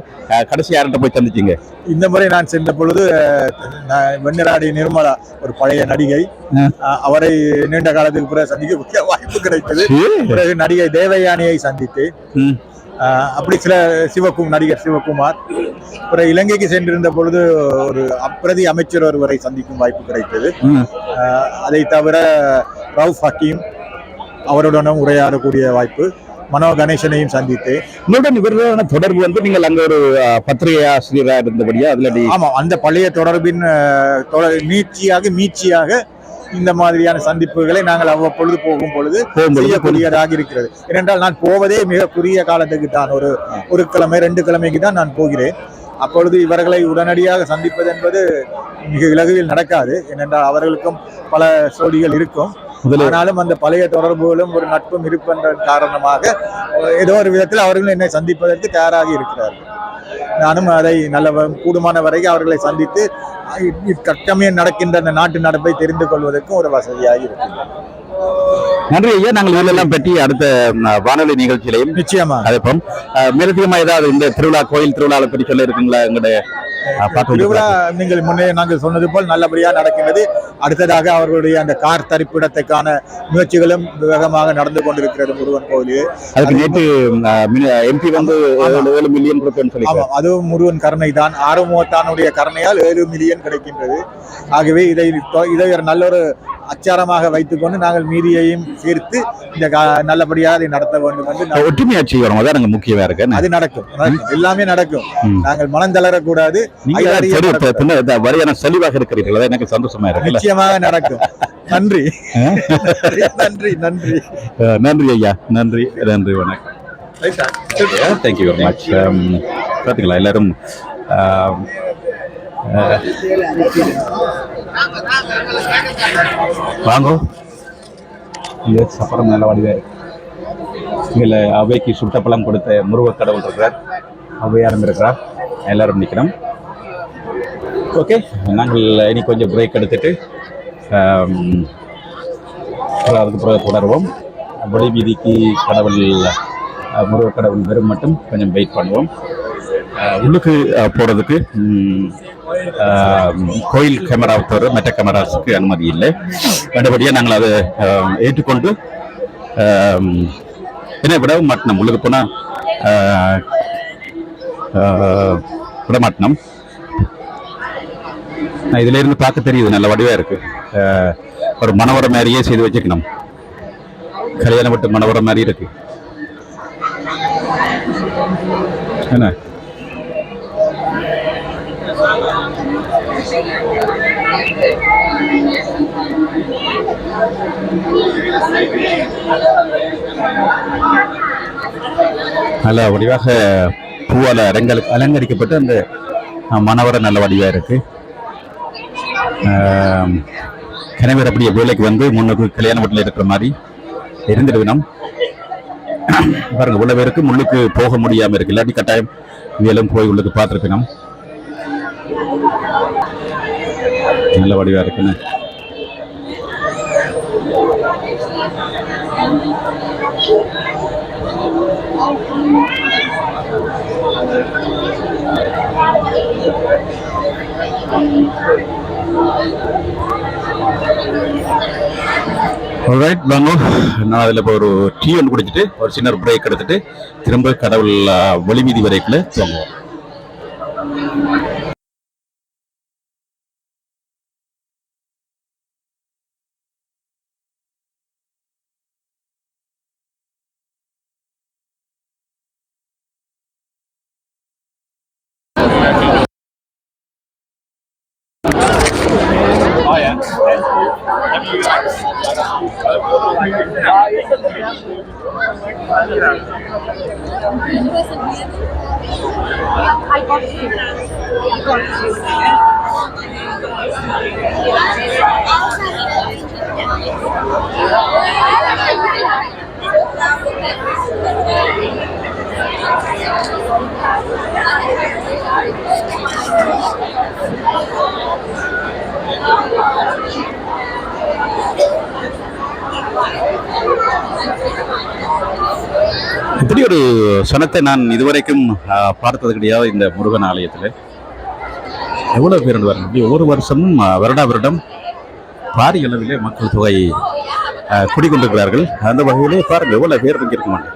கடைசி யார்கிட்ட போய் சந்திச்சீங்க? இந்த முறை நான் சென்ற பொழுது வெண்ணிராடி நிர்மலா ஒரு பழைய நடிகை, அவரை நீண்ட காலத்துக்கு பிறகு சந்திக்க வாய்ப்பு கிடைத்தது. பிறகு நடிகை தேவயானியை சந்தித்து, அப்படி சில நடிகர் சிவகுமார். பிறகு இலங்கைக்கு சென்றிருந்த பொழுது ஒரு அப்பிரதி அமைச்சர் ஒருவரை சந்திக்கும் வாய்ப்பு கிடைத்தது. அதை தவிர ரவுஃப் ஹக்கீம் அவருடனும் உரையாடக்கூடிய வாய்ப்பு, மனோ கணேசனையும் சந்தித்து. உங்களுடன் இவர்களான தொடர்பு நீங்கள் அங்க ஒரு பத்திரிகை ஆசிரியராக இருந்தபடியா அதுல? ஆமா, அந்த பழைய தொடர்பின் மீட்சியாக இந்த மாதிரியான சந்திப்புகளை நாங்கள் அவ்வப்பொழுது போகும் பொழுது செய்யக்கூடியதாக இருக்கிறது. ஏனென்றால் நான் போவதே மிக குறுகிய காலத்துக்கு தான், ஒரு கிழமை 2 கிழமைக்கு தான் நான் போகிறேன். அப்பொழுது இவர்களை உடனடியாக சந்திப்பது என்பது மிக இலகுவில் நடக்காது. ஏனென்றால் அவர்களுக்கும் பல சோடிகள் இருக்கும். ஆனாலும் அந்த பழைய தொடர்புகளும் ஒரு நட்பும் இருப்பென்ற காரணமாக ஏதோ ஒரு விதத்தில் அவர்களும் என்னை சந்திப்பதற்கு தயாராகி இருக்கிறார்கள். நானும் அதை நல்ல கூடுமான வரைக்கும் அவர்களை சந்தித்து தற்சமயம் நடக்கின்ற அந்த நாட்டு நடப்பை தெரிந்து கொள்வதற்கும் ஒரு வசதியாக இருக்கிறது. நன்றி ஐயா. நாங்கள் இதெல்லாம் பற்றி அடுத்த வானொலி நிகழ்ச்சியிலையும் நிச்சயமா அதைப்போம். மேலதிகமா ஏதாவது இந்த திருவிழா கோயில் திருவிழாவை பற்றி சொல்ல இருக்குங்களா? எங்களுடைய திருவிழா நீங்கள் முன்னே நாங்கள் சொன்னது போல் நல்லபடியாக நடக்கின்றது. அடுத்ததாக அவர்களுடைய அந்த கார் தரிப்பிடத்துக்கான முயற்சிகளும் வேகமாக நடந்து கொண்டிருக்கிறது முருகன் கோயிலில். அதுக்கு நேற்று எம்பி 7 மில்லியன் கொடுப்பேன்னு சொல்லி. அதுவும் முருகன் கருணை தான். ஆறுமுகத்தானுடைய கருணையால் 7 மில்லியன் கிடைக்கின்றது. ஆகவே இதை நல்ல ஒரு அச்சாரமாக வைத்துக்கொண்டு நாங்கள் மீதியையும் சேர்த்து இந்த நல்லபடியாக அதை நடத்த வேண்டும் என்று ஒற்றுமையாட்சி வரும். அதான் முக்கியமா இருக்கு. அது நடக்கும், எல்லாமே நடக்கும். நாங்கள் மனம் தளரக்கூடாது. வரையான செழிவாக இருக்கிறீர்கள், எனக்கு சந்தோஷமா இருக்கு. நிச்சயமாக நடக்கும். நன்றி நன்றி நன்றி நன்றி ஐயா. நன்றி வணக்கம். Thank you very much. பார்த்தீங்களா எல்லாரும் வாங்கோ. இங்கே சப்பரம் நல்ல வடிவே. இதில் அவைக்கு சுட்டப்பழம் கொடுத்த முருகக் கடவுள் இருக்கிறார், அவையாரும் இருக்கிறார். எல்லாரும் நிற்கிறோம். ஓகே, நாங்கள் இனி கொஞ்சம் பிரேக் எடுத்துட்டு அதுக்கு பிறகு தொடருவோம். வெளி வீதிக்கு கடவுள் முருகக் கடவுள் வெறும் மட்டும் கொஞ்சம் வெயிட் பண்ணுவோம். உள்ளுக்கு போகிறதுக்கு கோயில் கேமராவை தவிர மற்ற கேமராஸுக்கு அனுமதி இல்லை. மற்றபடியாக நாங்கள் அதை ஏற்றுக்கொண்டு என்ன விடவும் மாட்டினோம். உள்ளுக்கு போனால் விட மாட்டினோம். இதுல இருந்து பார்க்க தெரியுது, நல்ல வடிவா இருக்கு. ஒரு மணவரை மாதிரியே செய்து வச்சுக்கணும். கல்யாணம் விட்டு மணவரை மாதிரி இருக்கு. என்ன நல்ல வடிவாக பூவால அலங்கரிக்கப்பட்டு அந்த மணவரை நல்ல வடிவா இருக்கு. கணவர் அப்படியே வேலைக்கு வந்து முன்னுக்கு கல்யாண வீட்டில் இருக்கிற மாதிரி இருந்துடுவினோம். பாருங்க இவ்வளவு பேருக்கு முள்ளுக்கு போக முடியாம இருக்கு, இல்லாட்டி கட்டாயம் இவையெல்லாம் போய் உள்ளுக்கு பார்த்துருக்கணும். நல்ல வடிவா இருக்குன்னு. ரைட் வாங்க, நான் அதில் இப்போ ஒரு டீ ஒன்று குடிச்சிட்டு ஒரு சின்ன பிரேக் எடுத்துட்டு திரும்ப கடவுள் வெளிவீதி வரைக்குள்ள தூங்குவோம். இப்படி ஒரு சனத்தை நான் இதுவரைக்கும் பார்த்தது கிடையாது இந்த முருகன் ஆலயத்தில். எவ்வளவு பேர் வரணும், இப்படி ஒவ்வொரு வருஷமும் வருடா வருடம் பாரிய அளவிலே மக்கள் தொகை குடிக்கொண்டிருக்கிறார்கள். அந்த வகையிலே பாருங்க எவ்வளவு பேர் இருக்க மாட்டேன்.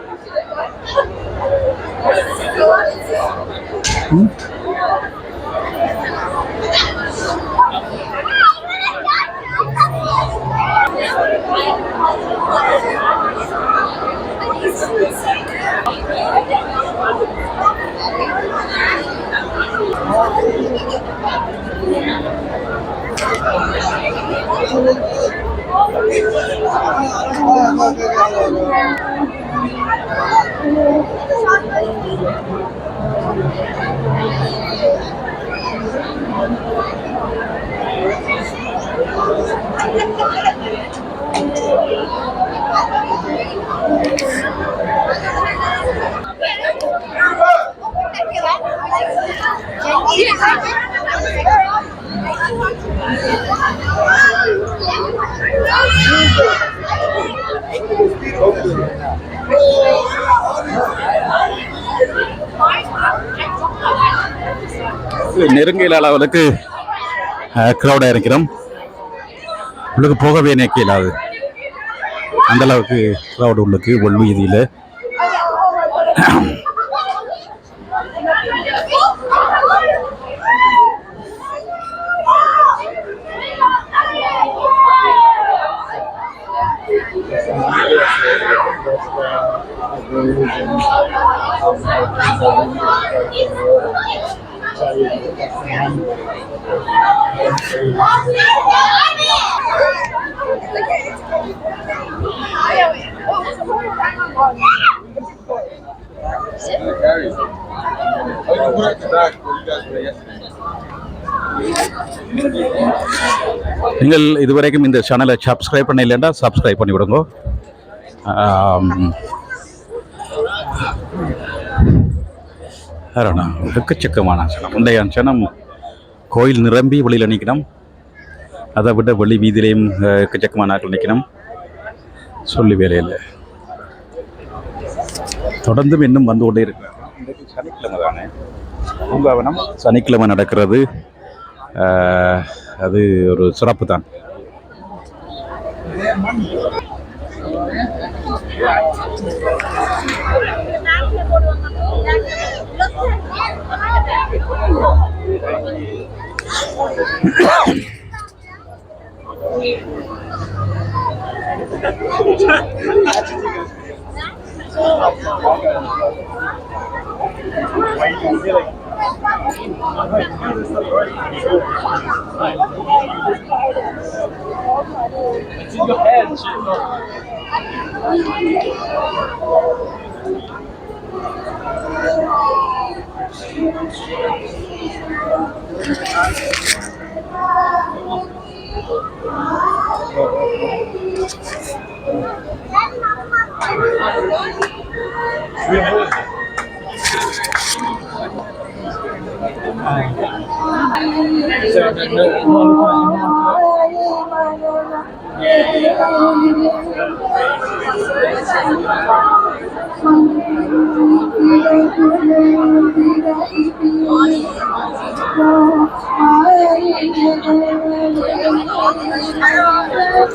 நெருங்கிய அளவுக்கு கிரௌடா இருக்கிறோம். உள்ளுக்கு போகவே நினைக்க இல்லாது அந்த அளவுக்கு கிரௌடு உள்ளுக்கு உள்வீதியில. நீங்கள் இதுவரைக்கும் இந்த சேனலை சப்ஸ்கிரைப் பண்ண இல்லைன்னா சப்ஸ்கிரைப் பண்ணி விடுங்க. எக்கச்சக்கமான சனம், முந்தைய சனம் கோயில் நிரம்பி வெளியில் நிற்கணும். அதை விட வெளி வீதியிலையும் எக்கச்சக்கமான ஆட்கள் நிற்கணும். சொல்லி வேலையில் தொடர்ந்தும் இன்னும் வந்து கொண்டே இருக்கிறார். இன்றைக்கு சனிக்கிழமை தானே, பூங்காவனம் சனிக்கிழமை நடக்கிறது. அது ஒரு சிறப்பு தான்.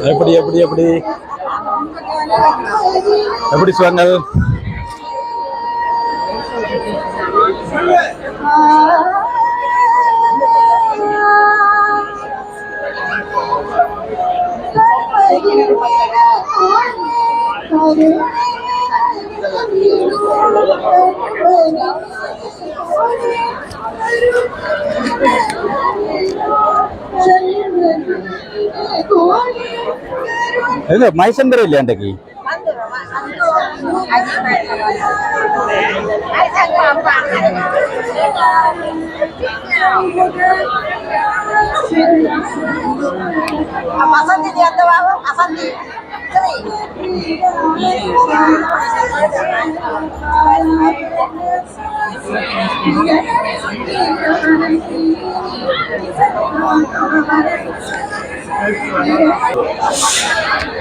எப்படி எப்படி எப்படி எப்படி சுவங்கள் எங்க மைசந்தர் இல்லையா அன்றைக்கு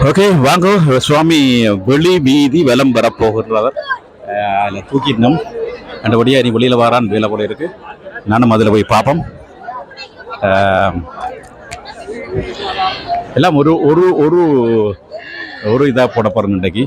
ஓகே வாங்க சுவாமி வெளி வீதி வலம் வரப்போகிறவர் அதில் தூக்கிடணும் அந்தபடியாக நீ வெளியில் வரான்னு வேலை கூட இருக்கு நானும் அதில் போய் பார்ப்போம் எல்லாம் ஒரு ஒரு ஒரு ஒரு இதாக போட போகிறோம் இன்றைக்கு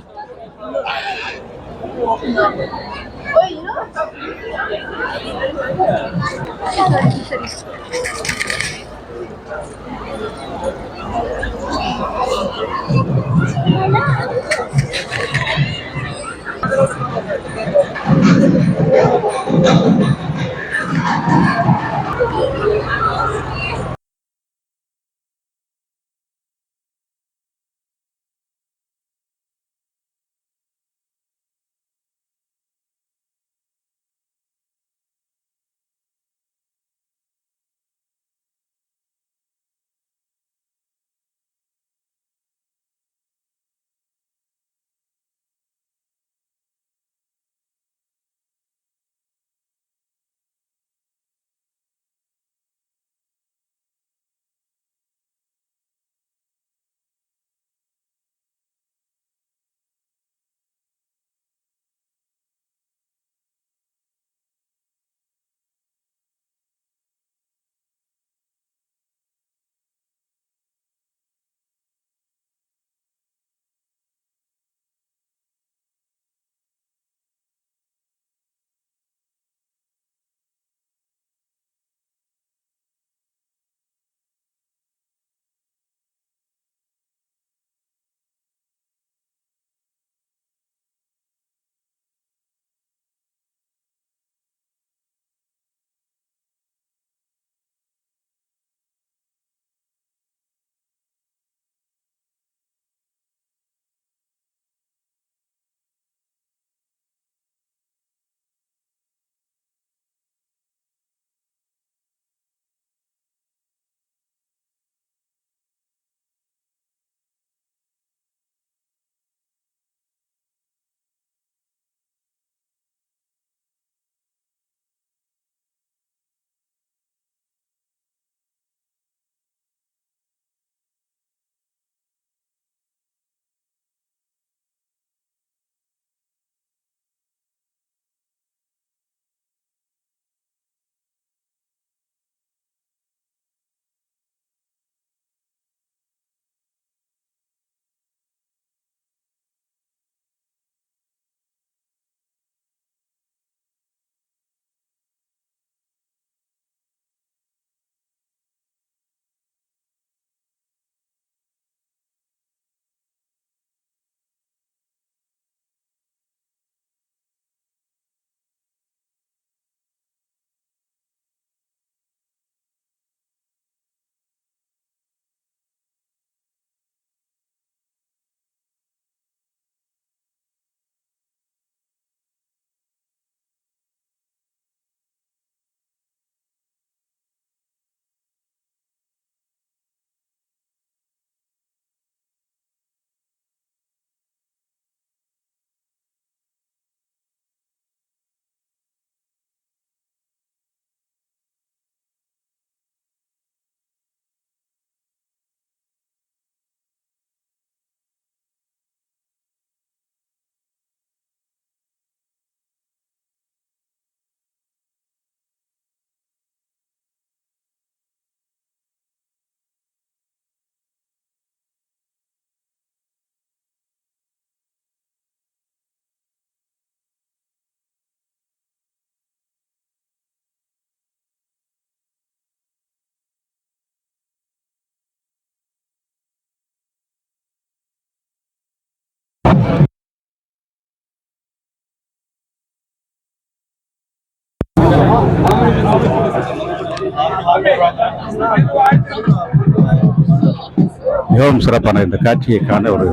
மிகவும் சிறப்பான இந்த காட்சியை காண ஒரு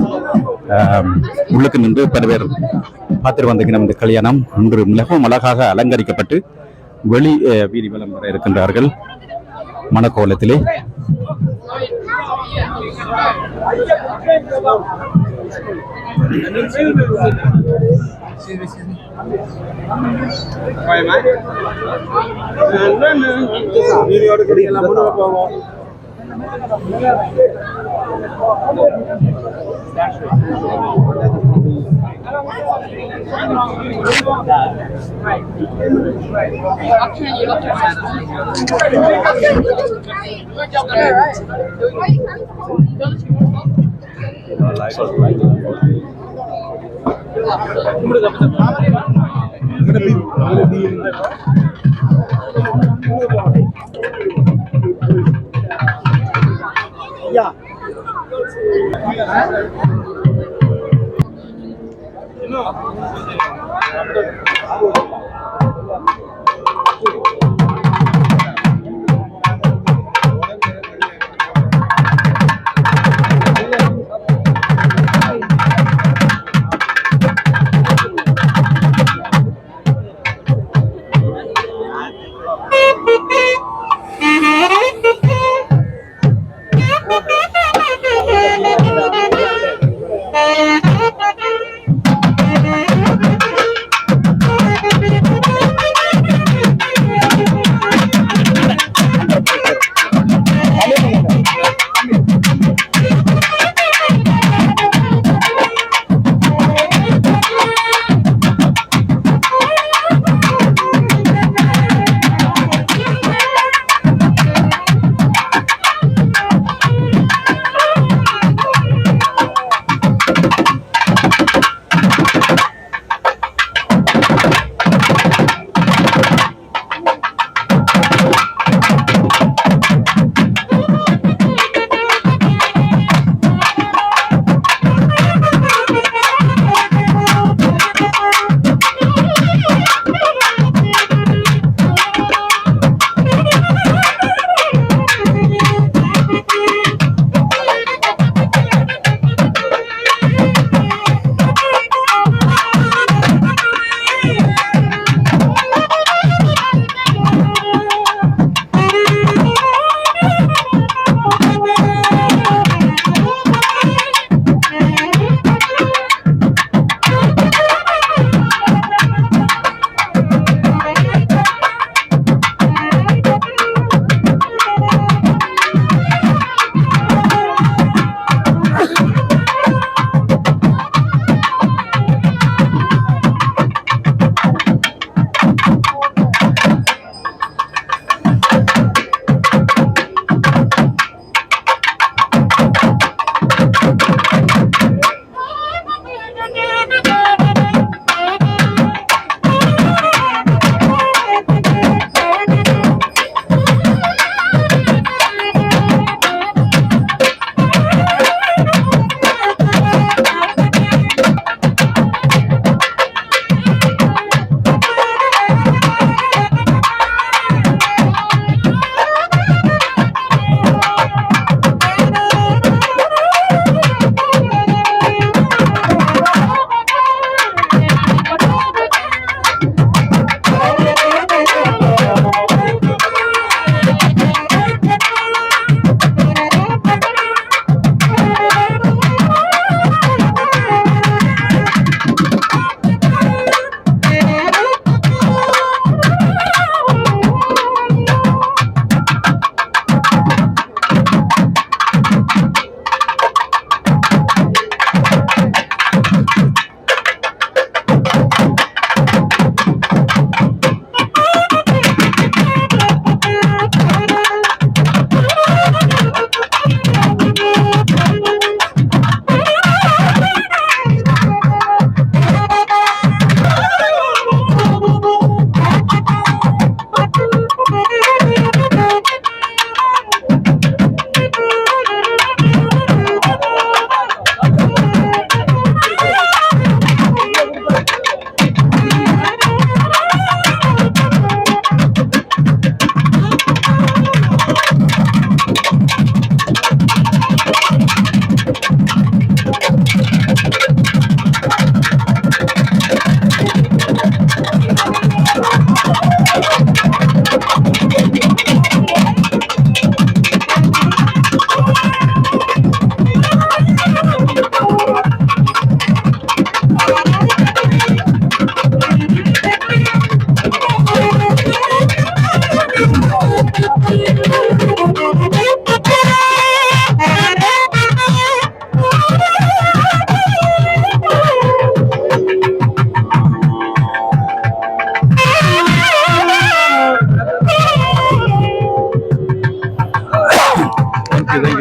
உள்ளுக்கு நின்று பல பேர் பார்த்துட்டு வந்திருக்கிற இந்த கல்யாணம் இன்று மிகவும் அழகாக அலங்கரிக்கப்பட்டு வெளி வீதி வலம் வர இருக்கின்றார்கள் மணக்கோலத்திலே.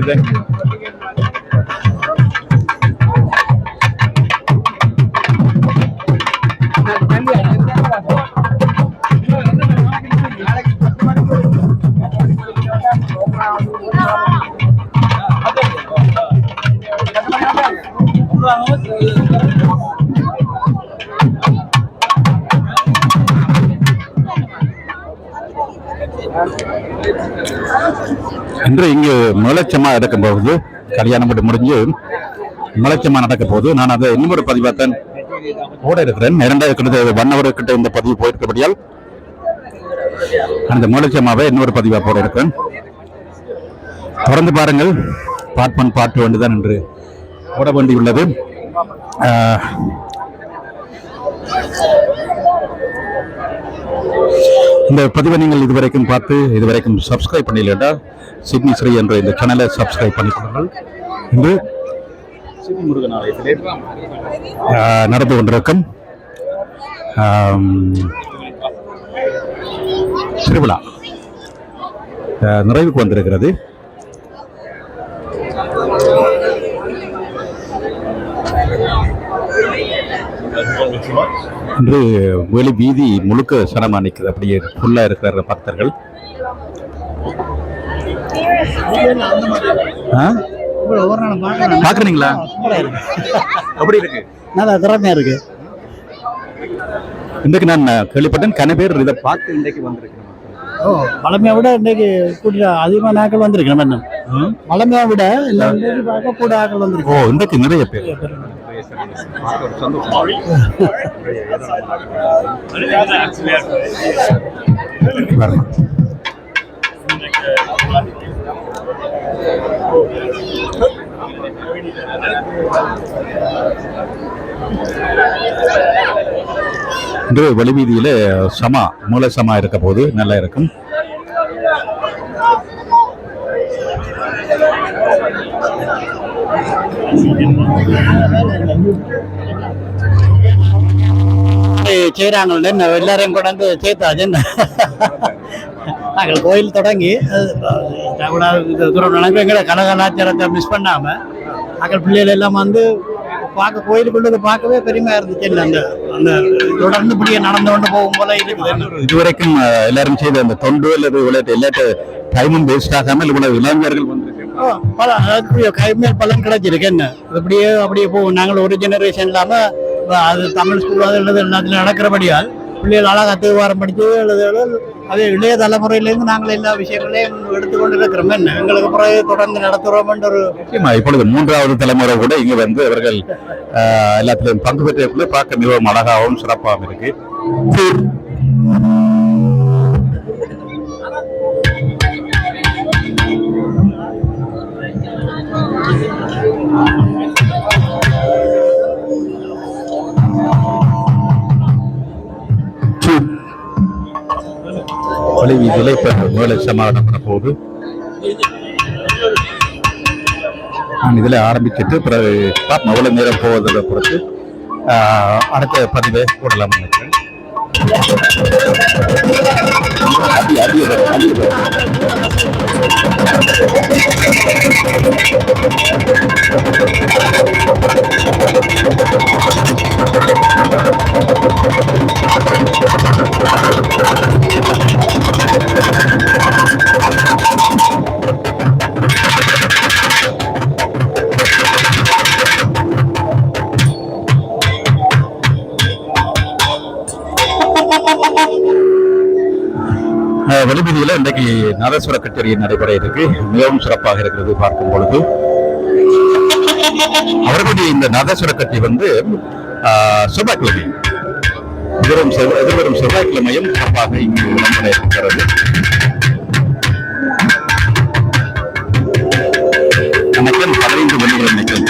thank you. இன்று இங்கு முளைச்சமா நடக்கும் போது கல்யாணம் மட்டும் முடிஞ்சு முளைச்சமா நடக்க போது நான் அதை இன்னொரு பதிவாத்தான் போட இருக்கிறேன். 1 hour கிட்ட இந்த பதிவு போயிருக்கபடியால் அந்த முளைச்சமாவை இன்னொரு பதிவா போட இருக்கிறேன். தொடர்ந்து பாருங்கள். பார்ட் 1 பார்ட் 2 தான் என்று போட வேண்டியுள்ளது. இந்த பதிவை நீங்கள் இதுவரைக்கும் பார்த்து இதுவரைக்கும் சப்ஸ்கிரைப் பண்ணல சிட்னி ஸ்ரீ என்ற இந்த சேனலை சப்ஸ்கிரைப் பண்ணிக்கொள்ளுங்கள். இன்று சிட்னி முருகன் ஆலயத்திலே நடந்து கொண்டிருக்கும் திருவிழா நிறைவுக்கு வந்திருக்கிறது. இன்று வெளி வீதி முழுக்க சனமா நிற்குது. அப்படியே ஃபுல்லா இருக்கிற பக்தர்கள். பாக்குறீங்களா? அப்படி இருக்கு, நல்லா திறமையா இருக்கு. இன்றைக்கு நான் கேள்விப்பட்டேன் கன பேர் இதை பார்த்து இன்றைக்கு வந்திருக்கேன். பழமையை விட இன்னைக்கு கூட்டிட்டு அதிகமாக நாட்கள் வந்திருக்கேன். என்ன பழமையை விட பார்க்க கூட ஆக்கள் வந்திருக்கு. இன்றைக்கு நிறைய பேர். இன்று வெளிவீதியில மூல சமா இருக்க போது நல்லா இருக்கும். செய்யறாங்க எல்லாரையும் கொண்டாந்து சேர்த்தாச்சு. நாங்கள் கோயில் தொடங்கி எங்களை கலாச்சாரத்தை மிஸ் பண்ணாம நாங்கள் பிள்ளைகள் எல்லாம் வந்து பார்க்க கோயிலுக்குள்ளது பார்க்கவே பெருமையா இருந்துச்சு. அந்த அந்த தொடர்ந்து இப்படியே நடந்து கொண்டு போகும் போல இருக்குது. இதுவரைக்கும் எல்லாரும் செய்த அந்த தொண்டு அல்லது எல்லாத்த டைமும் வேஸ்ட் ஆகாமல் இவ்வளவு இளைஞர்கள் வந்து கைமேல் பலன் கிடைச்சிருக்கு. என்ன அப்படியே போகும். நாங்கள் ஒரு ஜெனரேஷன் இல்லாம அது தமிழ் ஸ்கூல் அது எல்லாத்துலையும் நடக்கிறபடியால் பிள்ளைகள் அழகா தேவாரம் படித்து அது இளைய தலைமுறையிலேருந்து நாங்கள் எல்லா விஷயங்களையும் எடுத்துக்கொண்டு இருக்கிறோம். என்ன எங்களுக்கு பிறகு தொடர்ந்து நடத்துகிறோம் என்ற ஒரு இப்பொழுது 3வது தலைமுறை கூட இங்க வந்து அவர்கள் எல்லாத்திலையும் பங்கு பெற்ற பார்க்க மிகவும் அழகாகவும் சிறப்பாகவும் இருக்கு. வீதியில இப்ப வேலை சமாதானம் பண்ண போகுது. நான் இதுல ஆரம்பிச்சுட்டு பிறகு எவ்வளவு நேரம் போவதை பொறுத்து அடுத்த பதிவை போடலாம் நினைக்கிறேன். வெளிவீதியில இன்றைக்கு நாதஸ்வர கச்சேரி நடைபெற இருக்கு. மிகவும் சிறப்பாக இருக்கிறது பார்க்கும் பொழுது. அவர்களுடைய இந்த நாதஸ்வர கச்சேரி வந்து செவ்வாய்க்கிழமை எதிர்வரும் செவ்வாய்க்கிழமையும் சிறப்பாக இங்கு நடைபெற இருக்கிறது. நினைக்கிறேன் 15 மணி நினைக்கிறேன்.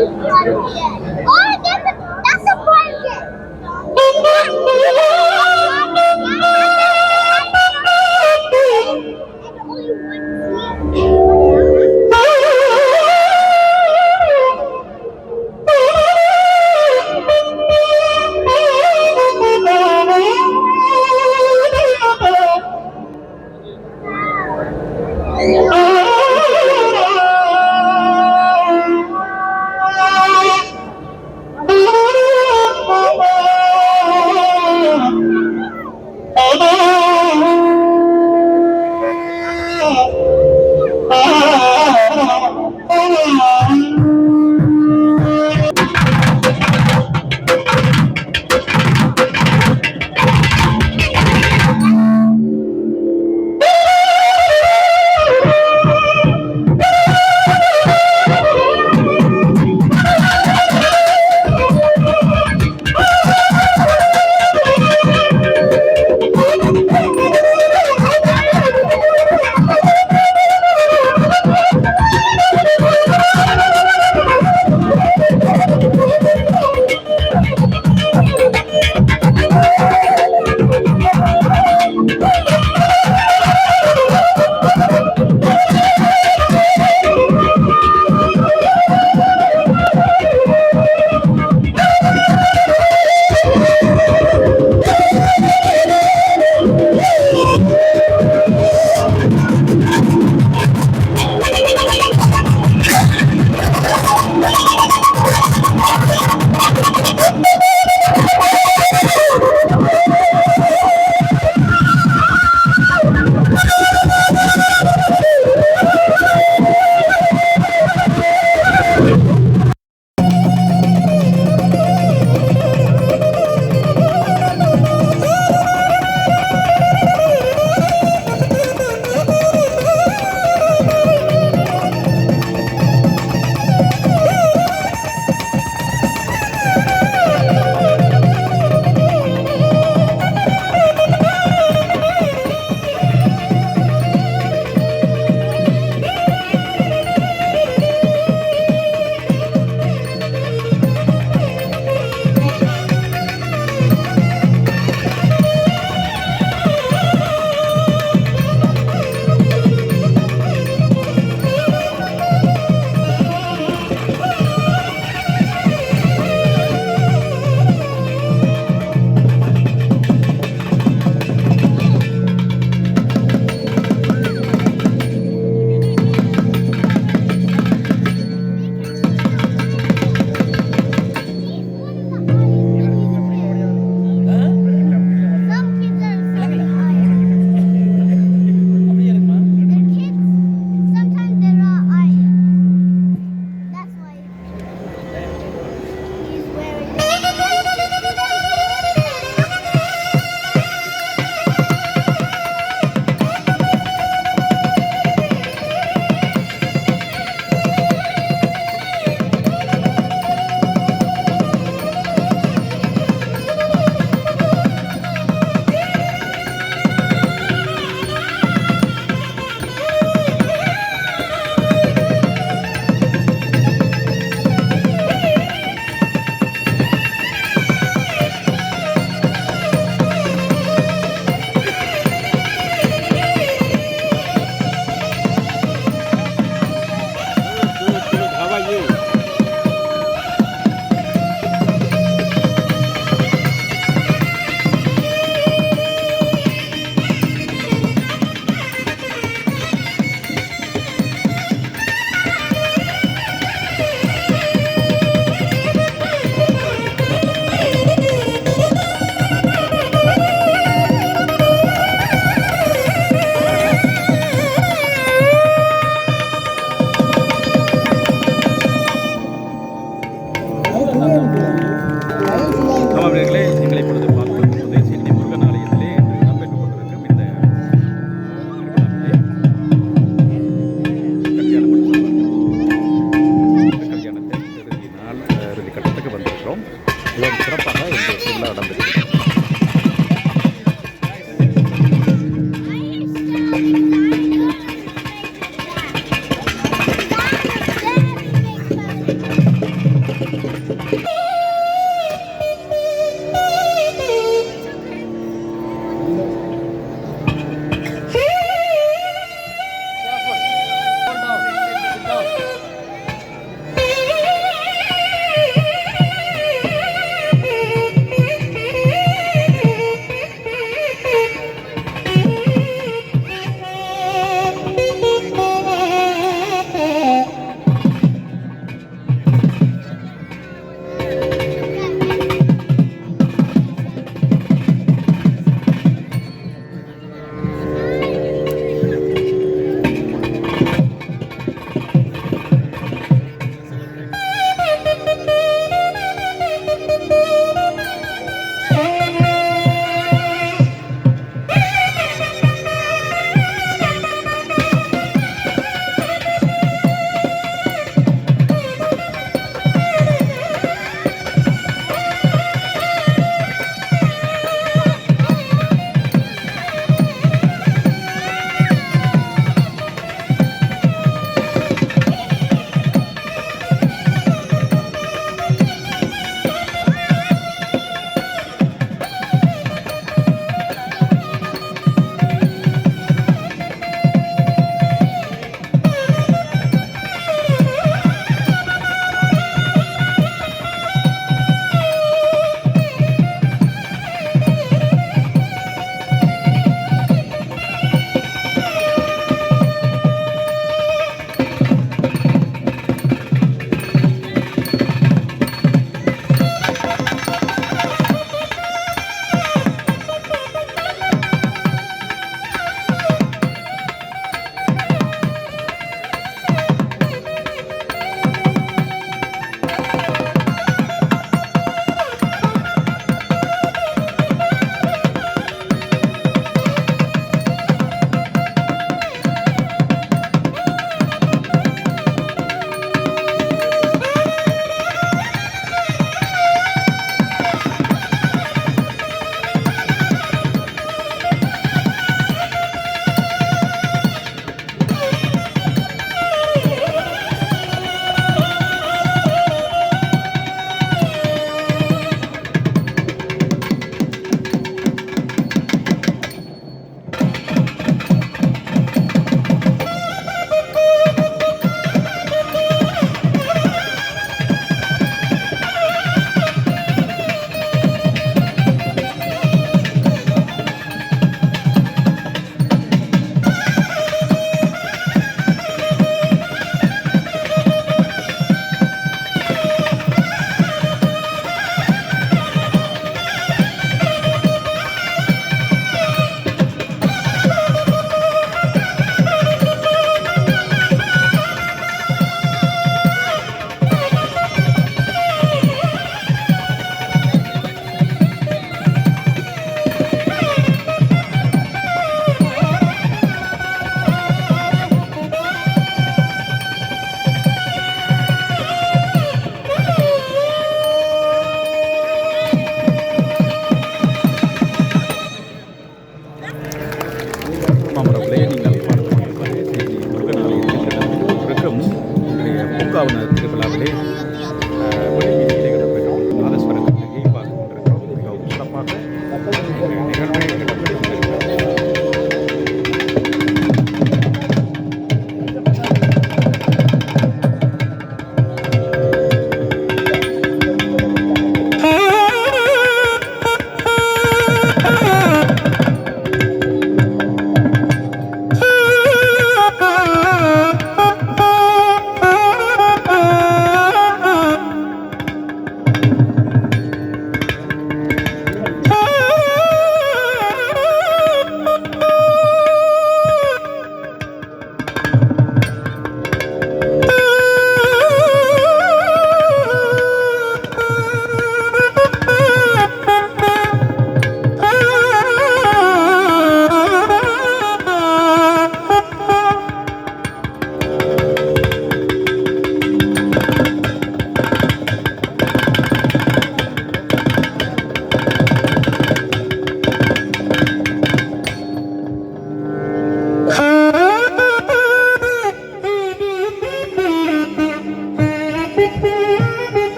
That's a blanket.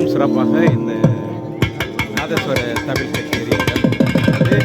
மிகவும் சிறப்பாக இந்த நாதஸ்வர தமிழ் கச்சேரிகள் அது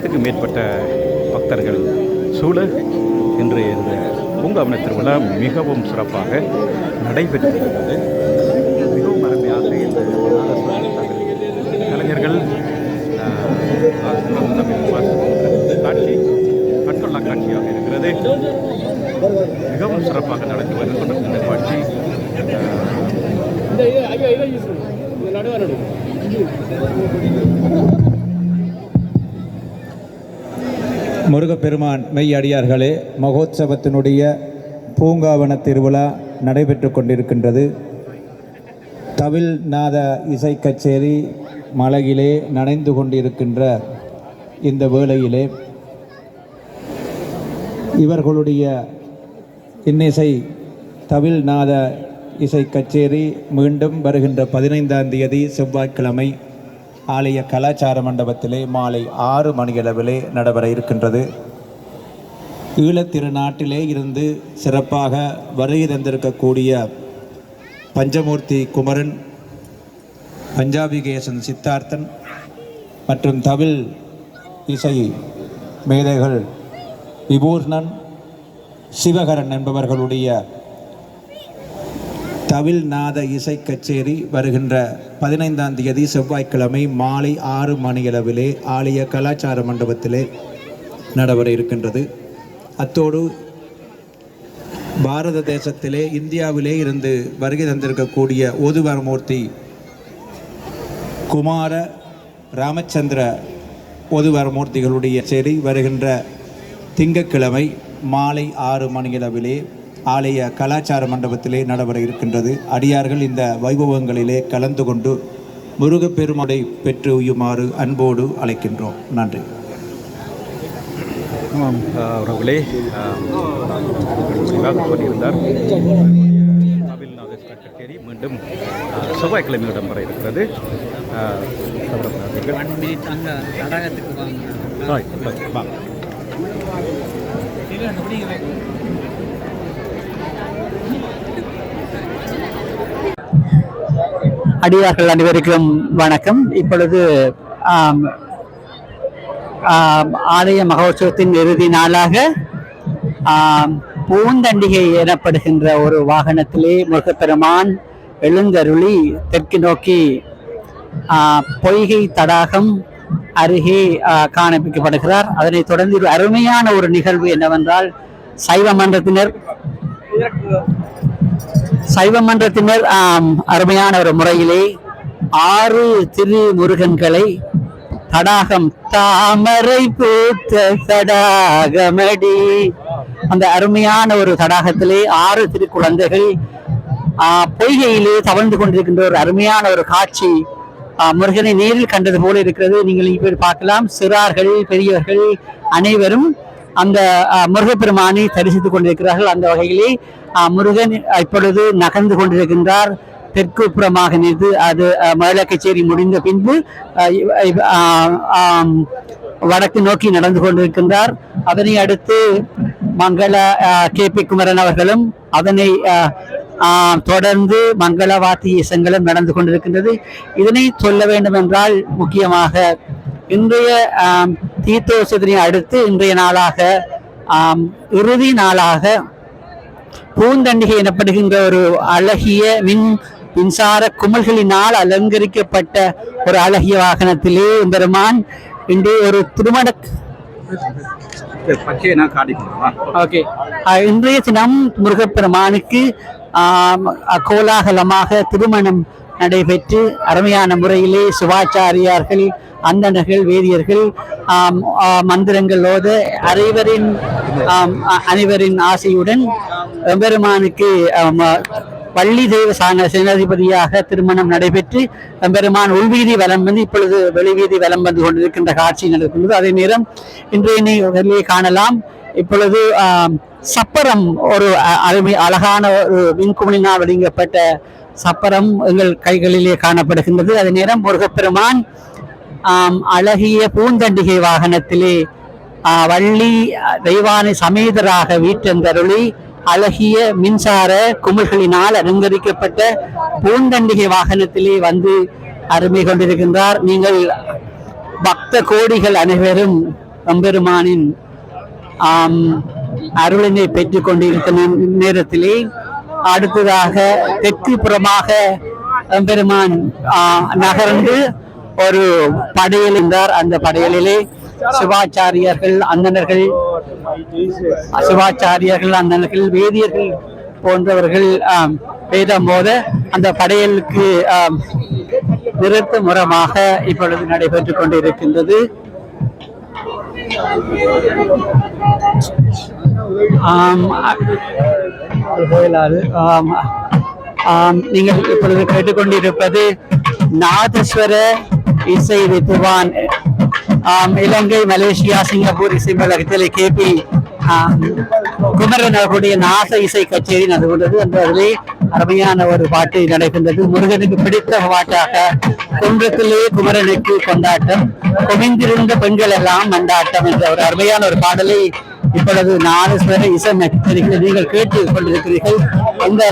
1000க்கும் மேற்பட்ட பக்தர்கள் சூழ இன்றைய இந்த பூங்காவன திருவிழா மிகவும் சிறப்பாக நடைபெற்றிருக்கிறது. மிகவும் அருமையாக இந்த கலைஞர்கள் காட்சி கண்கொள்ளா காட்சியாக இருக்கிறது. மிகவும் சிறப்பாக நடந்து வருகின்ற இந்த காட்சி முருகப்பெருமான் மெய்யடியார்களே, மகோத்சவத்தினுடைய பூங்காவன திருவிழா நடைபெற்று கொண்டிருக்கின்றது. தவில் நாத இசை கச்சேரி மலையிலே நனைந்து கொண்டிருக்கின்ற இந்த வேளையிலே இவர்களுடைய இன்னிசை தவில் நாத இசை கச்சேரி மீண்டும் வருகின்ற 15ஆம் தேதி செவ்வாய்க்கிழமை ஆலய கலாச்சார மண்டபத்திலே மாலை 6 மணியளவிலே நடைபெற இருக்கின்றது. ஈழத்திருநாட்டிலே இருந்து சிறப்பாக வருகை தந்திருக்கக்கூடிய பஞ்சமூர்த்தி குமரன், பஞ்சாபிகேசன் சித்தார்த்தன் மற்றும் தவில் இசை மேதைகள் விபூர்ணன், சிவகரன் என்பவர்களுடைய தவில் நாத இசை கச்சேரி வருகின்ற 15ஆம் தேதி செவ்வாய்க்கிழமை மாலை 6 மணியளவிலே ஆலய கலாச்சார மண்டபத்திலே நடைபெற இருக்கின்றது. அத்தோடு பாரத தேசத்திலே இந்தியாவிலே இருந்து வருகை தந்திருக்கக்கூடிய ஓதுவார்மூர்த்தி குமார ராமச்சந்திர ஓதுவார்மூர்த்திகளுடைய சேரி வருகின்ற திங்கட்கிழமை மாலை 6 மணியளவிலே ஆலய கலாச்சார மண்டபத்திலே நடைபெற இருக்கின்றது. அடியார்கள் இந்த வைபவங்களிலே கலந்து கொண்டு முருகப்பெருமானை பெற்று உயுமாறு அன்போடு அழைக்கின்றோம். நன்றி. அவர்களே பண்ணியிருந்தார். கச்சேரி மீண்டும் செவ்வாய்க்கிழமை இடம்பெற இருக்கிறது. அடியார்கள் அனைவருக்கும் வணக்கம். இப்பொழுது ஆலய மகோத்சவத்தின் இறுதி நாளாக பூந்தண்டிகை எனப்படுகின்ற ஒரு வாகனத்திலே முருகப்பெருமான் எழுந்தருளி தெற்கு நோக்கி பொய்கை தடாகம் அருகே காண்பிக்கப்படுகிறார். அதனைத் தொடர்ந்து ஒரு அருமையான ஒரு நிகழ்வு என்னவென்றால் சைவ மன்றத்தினர் அருமையான ஒரு முறையிலே 6 திருமுருகன்களை தடாகம் தாமரை பூத்த தடாகமடி அந்த அருமையான ஒரு தடாகத்திலே 6 திருக்குழந்தைகள் பொய்கையிலே தவழ்ந்து கொண்டிருக்கின்ற ஒரு அருமையான ஒரு காட்சி முருகனை நேரில் கண்டது போல இருக்கிறது. நீங்கள் இங்கே பார்க்கலாம். சிறார்கள் பெரியவர்கள் அனைவரும் அந்த முருகப்பெருமானை தரிசித்துக் கொண்டிருக்கிறார்கள். அந்த வகையிலே முருகன் இப்பொழுது நகர்ந்து கொண்டிருக்கின்றார். தெற்கு புறமாக நின்று அது மேள கச்சேரி முடிந்த பின்பு வடக்கு நோக்கி நடந்து கொண்டிருக்கின்றார். அதனை அடுத்து மங்கள KP குமரன் அவர்களும் அதனை தொடர்ந்து மங்கள வாத்திய இசங்களும் நடந்து கொண்டிருக்கின்றது. இதனை சொல்ல வேண்டும் என்றால் முக்கியமாக இன்றைய தீர்த்தோசத்தினை அடுத்து இன்றைய நாளாக இறுதி நாளாக பூந்தண்டிகை எனப்படுகின்ற ஒரு அழகிய மின்சார குமல்களினால் அலங்கரிக்கப்பட்ட ஒரு அழகிய வாகனத்திலே பெருமான் இன்று ஒரு திருமண இன்றைய தினம் முருகப்பெருமானுக்கு கோலாகலமாக திருமணம் நடைபெற்று அருமையான முறையிலே சிவாச்சாரியார்கள், அந்தணர்கள், வேதியர்கள் மந்திரங்களோடு அனைவரின் ஆசையுடன் பெருமானுக்கு பள்ளி தெய்வ சேனாதிபதியாக திருமணம் நடைபெற்று பெருமான் உள்வீதி வலம் வந்து இப்பொழுது வெளிவீதி வலம் வந்து கொண்டிருக்கின்ற காட்சி நடக்கின்றது. அதே நேரம் இன்றைய காணலாம். இப்பொழுது சப்பரம் ஒரு அழகான ஒரு மின்குமலினால் வழங்கப்பட்ட சப்பரம் எங்கள் கைகளிலே காணப்படுகின்றது. அதே நேரம் முருகப்பெருமான் அழகிய பூந்தண்டிகை வாகனத்திலே வள்ளி தெய்வானை சமேதராக வீற்றந்தருளி அழகிய மின்சார குமிழ்களினால் அலங்கரிக்கப்பட்ட பூந்தண்டிகை வாகனத்திலே வந்து அருமை கொண்டிருக்கின்றார். நீங்கள் பக்த கோடிகள் அனைவரும் எம்பெருமானின் அருளினை பெற்றுக் கொண்டிருக்கிற நேரத்திலே அடுத்ததாக தெற்கு புறமாக எம்பெருமான் நகர்ந்து ஒரு படையல் இருந்தார். அந்த படையலிலே சிவாச்சாரியர்கள் அந்தணர்கள் வேதியர்கள் போன்றவர்கள் வேதம் போத அந்த படையலுக்கு நிறுத்த முறமாக இப்பொழுது நடைபெற்றுக் கொண்டிருக்கின்றது. நீங்கள் இப்பொழுது கேட்டுக்கொண்டிருப்பது நாதஸ்வர இசை வித்துவான் இலங்கை, மலேசியா, சிங்கப்பூர் இசை பலகத்தில் கேபி குமரன் அவர்களுடைய நாச இசை கச்சேரி நடந்தது. அந்த அதிலே அருமையான ஒரு பாட்டு நடக்கின்றது. முருகனுக்கு பிடித்த பாட்டாக குன்றத்திலே குமரனுக்கு கொண்டாட்டம், குமிந்திருந்த பெண்கள் எல்லாம் மண்டாட்டம் என்ற ஒரு அருமையான ஒரு பாடலை இப்பொழுது நாதஸ்வர இசை கச்சேரிகளை நீங்கள் கேட்டுக் கொண்டிருக்கிறீர்கள். இந்த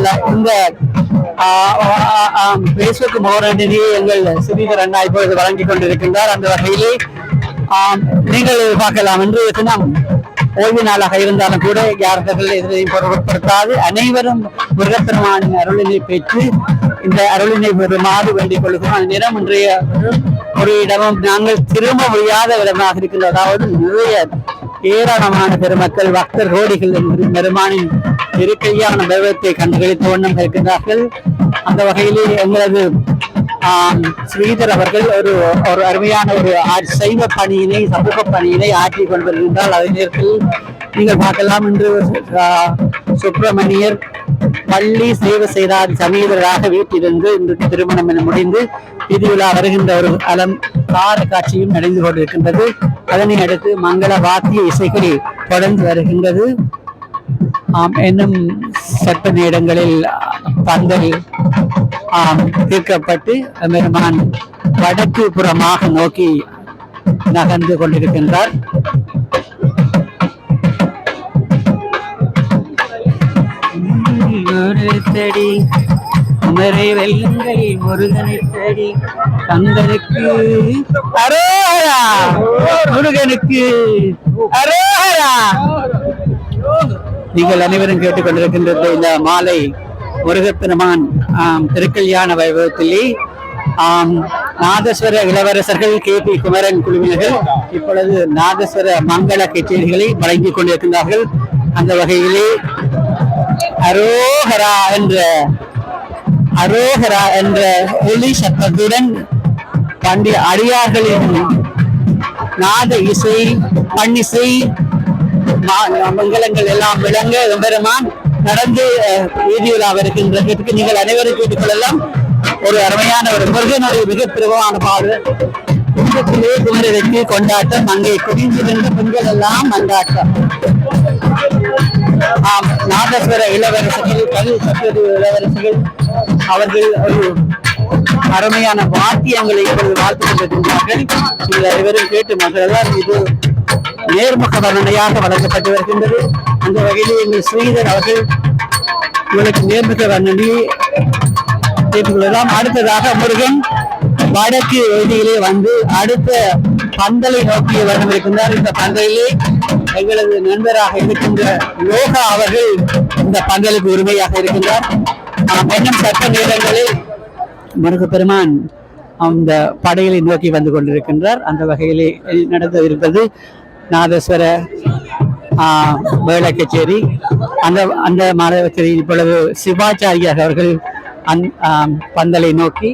பேசுவதற்கு மோரண்டினி எங்கள் ஸ்ரீதர் அண்ணா இப்பொழுது வழங்கிக் கொண்டிருக்கின்றார். அந்த வகையிலே நீங்கள் பார்க்கலாம், இன்றைய தினம் ஓய்வு நாளாக இருந்தாலும் கூட யார்கள் எதிரையும் பொருட்படுத்தாது அனைவரும் முருகப்பெருமானின் அருளினை பெற்று இந்த அருளினை பெறுமாறு வேண்டிக் கொள்கிறோம். அந்த நேரம் இன்றைய ஒரு இடமும் நாங்கள் திரும்ப முடியாத இடமாக இருக்கின்ற, அதாவது நிறைய ஏராளமான பெருமக்கள் பக்தர் கோடிகள் என்று பெருமானின் இருக்கையான தெய்வத்தை கண்டுகளித்த வண்ணம் இருக்கின்றார்கள். அந்த வகையிலே எங்களது ஸ்ரீதர் அவர்கள் ஒரு அருமையான ஒரு சைவ பணியினை, சமூக பணியினை ஆற்றிக் கொண்டு வருகின்றால் அதே நேரத்தில் நீங்கள் பார்க்கலாம், இன்று சுப்பிரமணியர் பள்ளி சேவை செய்தார் சமீதராக வீட்டிலிருந்து இன்று திருமணம் என முடிந்து வீதி விழா வருகின்ற ஒரு கார காட்சியும் நடந்து கொண்டிருக்கின்றது. அதனை அடுத்து மங்கள வாத்திய இசைகள் தொடர்ந்து வருகின்றது. இன்னும் சட்ட நேரங்களில் பந்தல் தீர்க்கப்பட்டு பெருமான் வடக்கு புறமாக நோக்கி நகர்ந்து கொண்டிருக்கின்றார். தேடி உமரை வெல்லுங்கள் முருகனை தேடி கந்தனுக்கு அரோஹரா, முருகனுக்கு அரோஹரா. நீங்கள் அனைவரும் கேட்டுக்கொண்டிருக்கின்றது இந்த மாலை முருகப்பெருமான் திருக்கல்யாண வைபவத்திலே நாதஸ்வர இளவரசர்கள் கேபி குமரன் குழுவினர்கள் இப்பொழுது நாதஸ்வர மங்கள கச்சேரிகளை வழங்கிக் கொண்டிருக்கின்றார்கள். அந்த வகையிலே அரோஹரா என்ற ஒலி சத்தத்துடன் பண்டிய அடியார்களின் நாத இசை, பன்னிசை, மங்களங்கள் எல்லாம் விளங்க பெருமான் நடந்து வீதியில் இருக்கின்றதற்கு நீங்கள் அனைவரும் கேட்டுக்கொள்ளலாம். ஒரு அருமையான ஒரு முருகனுடைய மிக பிரபலமான பாடல் குன்றத்திலே குமரனுக்கு கொண்டாட்டம், அங்கே குவிந்திருந்த பெண்கள் எல்லாம் கொண்டாட்டம். நாதஸ்வர இளவரசர்கள், கல் சக்கர இளவரசர்கள் அவர்கள் ஒரு அருமையான வாத்தியங்களை இப்பொழுது வாழ்த்து கொண்டிருக்கின்றார்கள். நீங்கள் அனைவரும் கேட்டு மக்கள் இது நேர்முக வர்ணனையாக வழங்கப்பட்டு வருகின்றது. அந்த வகையில் எங்கள் ஸ்ரீதர் அவர்கள் இவர்களுக்கு நேர்முக வர்ணனையை கேட்டுக்கொள்ளலாம். அடுத்ததாக முருகன் வடக்கு வீதியிலே வந்து அடுத்த பந்தலை நோக்கிய வண்ணம் இருக்கின்றார். இந்த பந்தலிலே எங்களது நண்பராக இருக்கின்ற யோகா அவர்கள் இந்த பந்தலுக்கு உரிமையாக இருக்கின்றார். இன்னும் சட்ட நேரங்களில் முருகப்பெருமான் அந்த படைகளை நோக்கி வந்து கொண்டிருக்கின்றார். அந்த வகையிலே நடந்து இருப்பது நாதஸ்வர வேள கச்சேரி. அந்த மாதவத்தில் இப்பொழுது சிவாச்சாரியார் அவர்கள் பந்தலை நோக்கி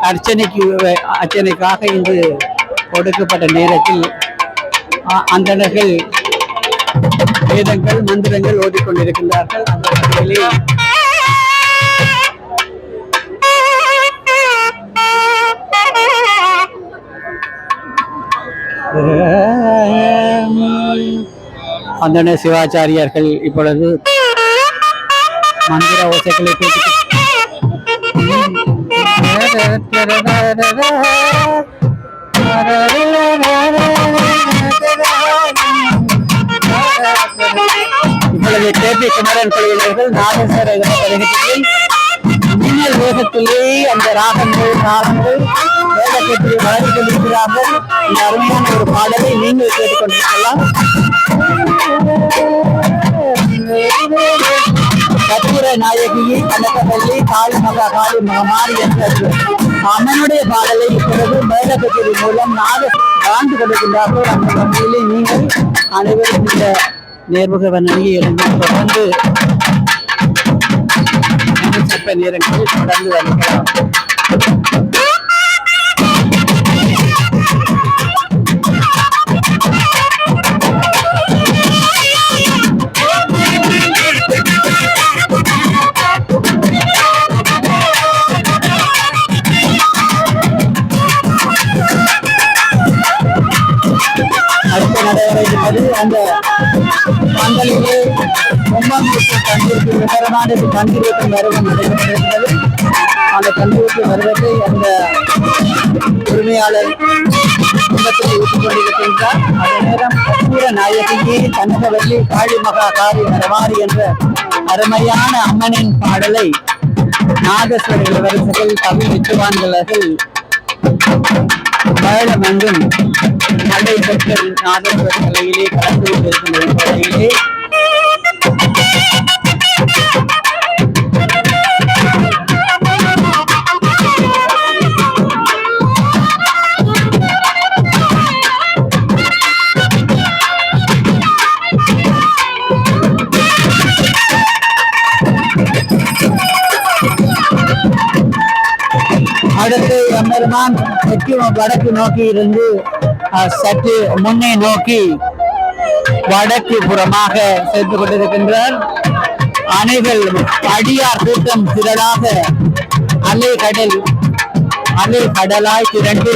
அர்ச்சனைக்காக இன்று கொடுக்கப்பட்ட நேரத்தில் அந்தணர்கள் வேதங்கள் மந்திரங்கள் ஓதிக்கொண்டிருக்கின்றார்கள். அந்த வகையிலே அந்தண சிவாச்சாரியார்கள் இப்பொழுது மந்திர ஓசைகளை கேட்டு இப்பொழுது கேபி குமரன் குழுவினர்கள் நாதஸ்வர மின்னல் வேகத்திலே அந்த ராகங்கள் வேலைக்கேற்று வழங்கிக் கொண்டிருக்கிறார்கள். இந்த அருமையான ஒரு பாடலை நீங்கள் கேட்டுக்கொண்டிருக்கலாம். கத்திர நாயகியை கனகவல்லி காளி மகமாரி என்ற அம்மனுடைய பாடலை இப்பொழுது மேலக்கத்திரி மூலம் வாழ்ந்து கொண்டிருக்கின்றார்கள். அந்த வகையிலே நீங்கள் அனைவரும் இந்த நேர்முக வர்ணனையை எழுந்து தொடர்ந்து சட்ட நேரங்களில் தொடர்ந்து வருகிறார். அடுத்த நடைபெற இருப்பது அந்த பந்தலிலே கும்பங்களுக்கு கண்டிருக்கும் விவரமான கண்டிருக்கும் வருவம் நடைபெற்றிருக்கிறது. அந்த கண்டிருக்கும் வருவத்தை அந்த உரிமையாளர் கும்பத்தில் ஊட்டிக் கொண்டிருக்கின்றார். அதே நேரம் கற்பூர நாயகியே கனகவல்லி காளி மகா காரி வரமாரி என்ற அருமையான அம்மனின் பாடலை நாதஸ்வர இளவரசர்கள் தமிழ் வித்துவான்கள் மேளம் எங்கும் நடைபெற்ற நாதஸ்வர கலையிலே கலந்து கொண்டிருக்கின்ற முறையிலே அடுத்து எம்பெருமான் வடக்கு நோக்கி இருந்து சற்று முன்னே நோக்கி வடக்கு புறமாக சென்று கொண்டிருக்கின்றார். அணைகள் அடியார் கூட்டம் திரளாக அலை கடலாய் திரண்டு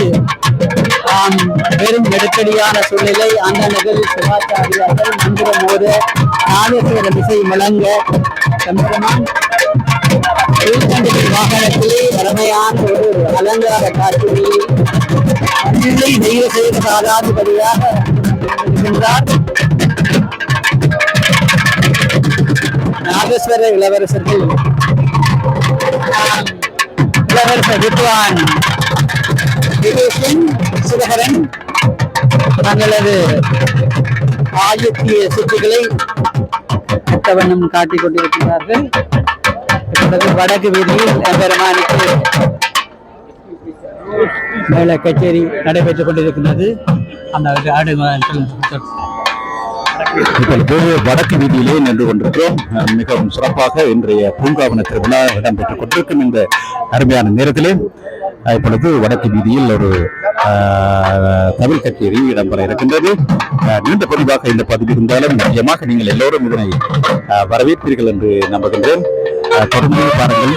பெரும் நெருக்கடியான சூழ்நிலை. அந்த நிகழ்வில் சிவாச்சாரியார்கள் மந்திரம் மோத நாதேஸ்வர இசை முழங்க எம்பெருமான் வாகனத்திலே அருமையான ஒரு அலங்கார காட்சியில் தெய்வ செய்த சாதாதிபதியாக இருக்கின்றார். நாகேஸ்வர இளவரசர்கள் இளவரசர் வித்வான் சிவகரன் தங்களது ஆயுத்திய சித்திகளை வண்ணம் காட்டிக் கொண்டிருக்கிறார்கள். வடக்கு வீதியில் எம்பெருமானுக்கு மேல கச்சேரி நடைபெற்றுக் கொண்டிருக்கின்றது. அந்த இப்பொழுது வடக்கு வீதியிலே நின்று கொண்டிருக்கிறோம். மிகவும் சிறப்பாக இன்றைய பூங்காவன திருவிழா இடம்பெற்றுக் கொண்டிருக்கும் இந்த அருமையான நேரத்திலே இப்பொழுது வடக்கு வீதியில் ஒரு தமிழ் கச்சேரி இடம்பெற இருக்கின்றது. நீண்ட பதிவாக இந்த பதிவு இருந்தாலும் நிச்சயமாக நீங்கள் எல்லோரும் இதனை வரவேற்பீர்கள் என்று நம்புகின்றேன். தொடர்ந்து பாருங்கள்.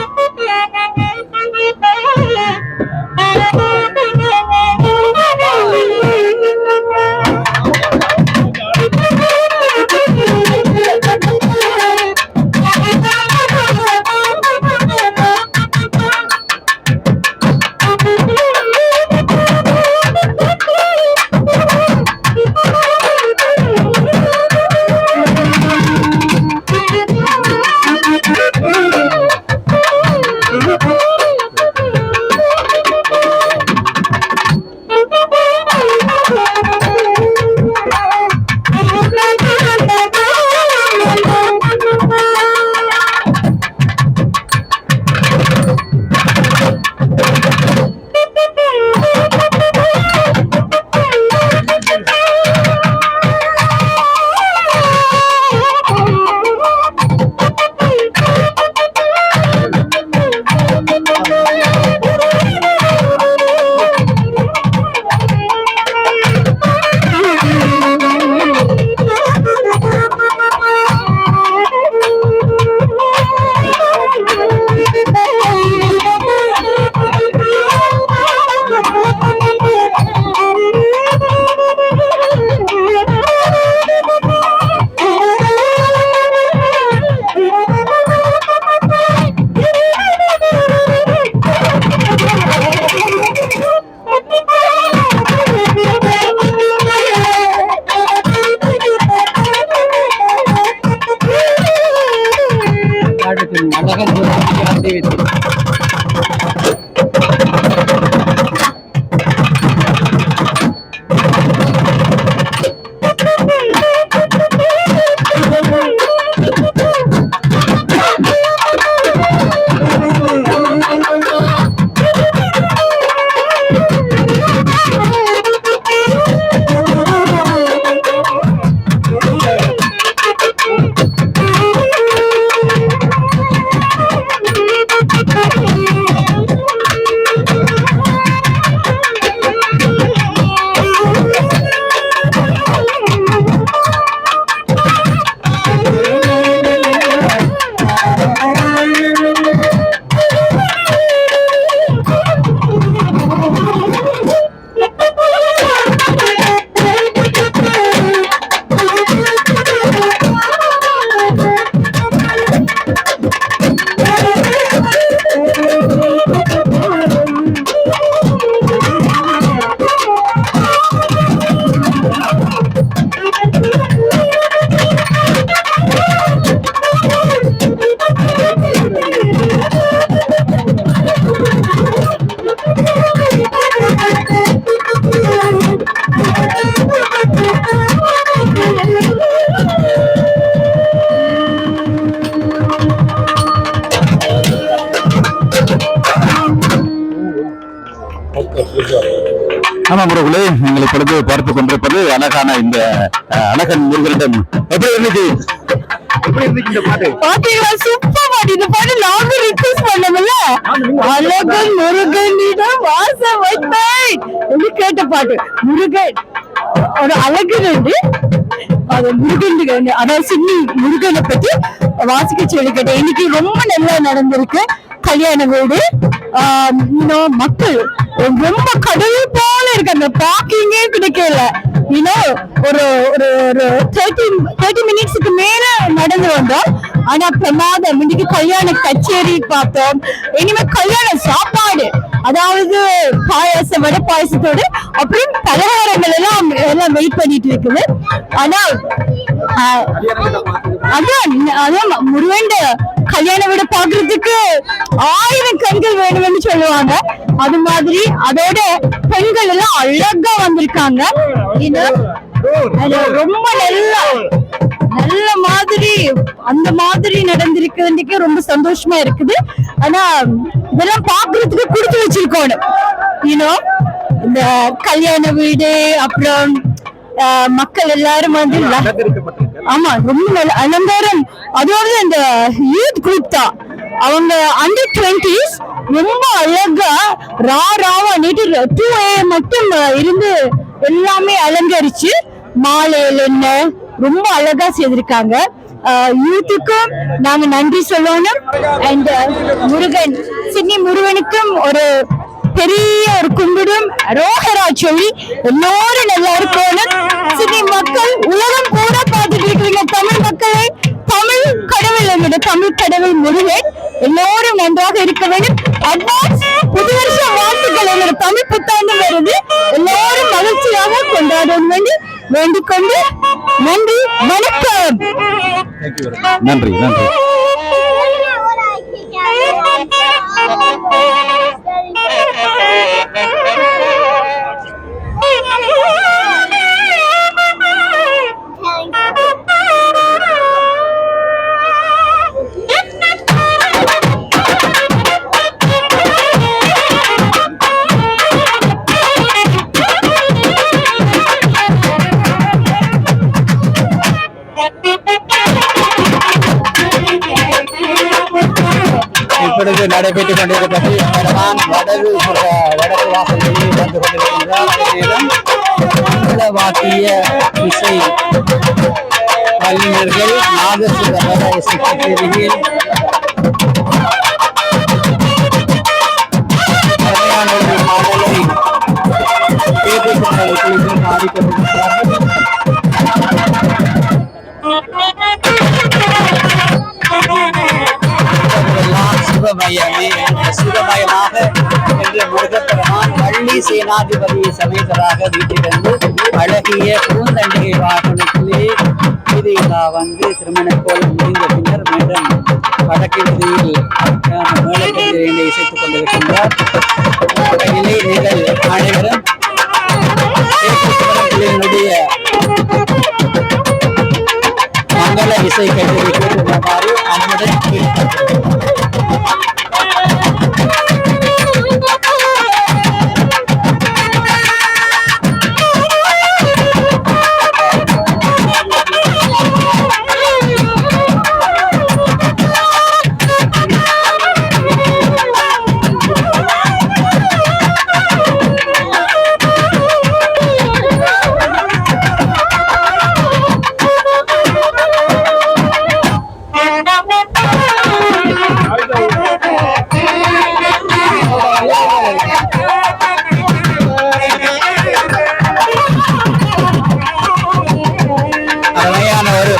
உறவுகளே, நீங்கள் இப்பொழுது பார்த்துக் கொண்டிருப்பது அழகான இந்த அழகன் முருகனிடம். எப்படி இருந்துச்சு இந்த பாட்டு? பாத்தீங்களா, சூப்பர் பாட்டு. இந்த பாட்டு நாங்க ரிக்வெஸ்ட் பண்ணோம்ல, அழகன் முருகனிடம் வாசம் வைத்தாய் என்று கேட்ட பாட்டு. முருகன் ஒரு அழகன் உண்டு, அது முருகன், அதாவது சின்னி முருகனை பத்தி வாசிக்க சொல்லி கேட்டேன். இன்னைக்கு ரொம்ப நல்லா நடந்திருக்கு கல்யாண வீடு. மக்கள் ரொம்ப கடவுள் போல இருக்கு. அந்த பார்க்கிங்கே கிடைக்கல. ஒரு ஒரு ஒரு 30 மினிட்ஸுக்கு மேல நடந்து வந்தோம். ஆனா பிரமாதம். இன்னைக்கு கல்யாண கச்சேரி பார்த்தோம். இனிமே கல்யாண சாப்பாடு, அதாவது பாயாசம், வடை பாயசத்தோடு அப்புறம் பலகாரங்கள் எல்லாம் வெயிட் பண்ணிட்டு இருக்குது. ஆனா அதான் முருகன் கல்யாண வீடு பாக்குறதுக்கு 1000 கண்கள் வேணும்னு சொல்லுவாங்க. அது மாதிரி அதோட பெண்கள் எல்லாம் அழகா வந்திருக்காங்க. ரொம்ப நல்ல மாதிரி அந்த மாதிரி நடந்திருக்கிறதுக்கே ரொம்ப சந்தோஷமா இருக்குது. ஆனா இதெல்லாம் பாக்குறதுக்கு கொடுத்து வச்சிருக்கணும். இந்த கல்யாண வீடு, அப்புறம் மக்கள் எல்லாரும் வந்து ஆமா ரொம்ப நல்ல அலங்காரம். அதோட இந்த யூத் குரூப் தான், அவங்க அண்டர் 20s ரொம்ப அழகா ராவா நேற்று 2 AM மட்டும் இருந்து எல்லாமே அலங்கரிச்சு மாலையில என்ன ரொம்ப அழகா செய்திருக்காங்க. யூத்துக்கும் நாங்க நன்றி சொல்லணும். அண்ட் முருகன், சின்னி முருகனுக்கும் ஒரு பெரிய ஒரு கும்பிடும் ரோஹரா சொல்லி எல்லாரும் நல்லா இருக்கணும். சின்னி மக்கள் உலகம் கூட பார்த்துட்டு இருக்கிறீங்க. தமிழ் மக்களை, தமிழ் கடவுள், என்னோட தமிழ் கடவுள் முருகன் எல்லோரும் நன்றாக இருக்க வேண்டும். அட்வான்ஸ் புது வருஷ வாழ்த்துக்கள். என்னோட தமிழ் புத்தாண்டு வருது, எல்லாரும் மகிழ்ச்சியாக கொண்டாட வேண்டிக் கொண்டு நன்றி, வணக்கம். நன்றி நன்றி. இப்பொழுது நடைபெற்றுக் கொண்டிருப்பது வடக்கு வாசலில் வந்து கொண்டிருக்கின்ற வாக்கிய இசை வல்லுநர்கள் நாதசுர இசை கச்சேரியில் பாடலை கேட்டுக்கொண்டிருக்கிறார்கள், பாடிக்கொண்டிருக்கிறார்கள். சிவமயமே, சிவமயமாக என்று முருகப்பெருமான் வள்ளி சேனாதிபதி சமேதராக வீட்டிலிருந்து அழகிய பூந்தண்டிகை வாகனத்திலே வீதியிலா வந்து திருமண கோலம் முடிந்த பின்னர் மீண்டும் வடக்கு வீதியில் மேலக்கத்திலே இசைத்துக் கொண்டிருக்கின்றார். வகையிலே நீங்கள் அனைவரும் மங்கள இசை கச்சேரி கேட்டுள்ளவாறு அன்புடன்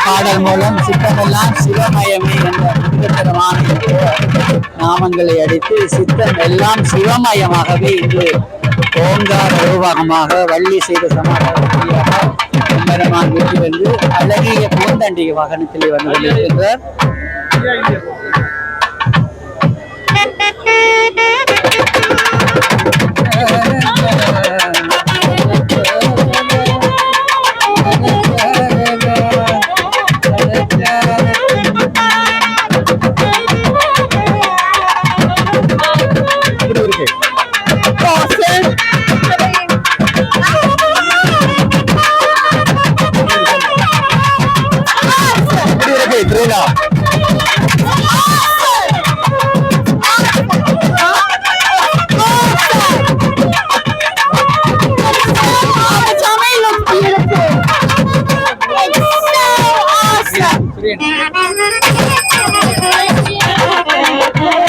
பாடல் மூலம் சித்தமெல்லாம் சிவமயமே என்ற புனிதத்தரமான நாமங்களை அடித்து சித்தம் எல்லாம் சிவமயமாகவே இன்று ஓங்கார ரூபகமாக வள்ளி செய்த சமாதான பெருமான் வீட்டிலிருந்து அழகிய பூந்தண்டிகை வாகனத்திலே வந்து கொண்டிருக்கின்றார். திருவிழா?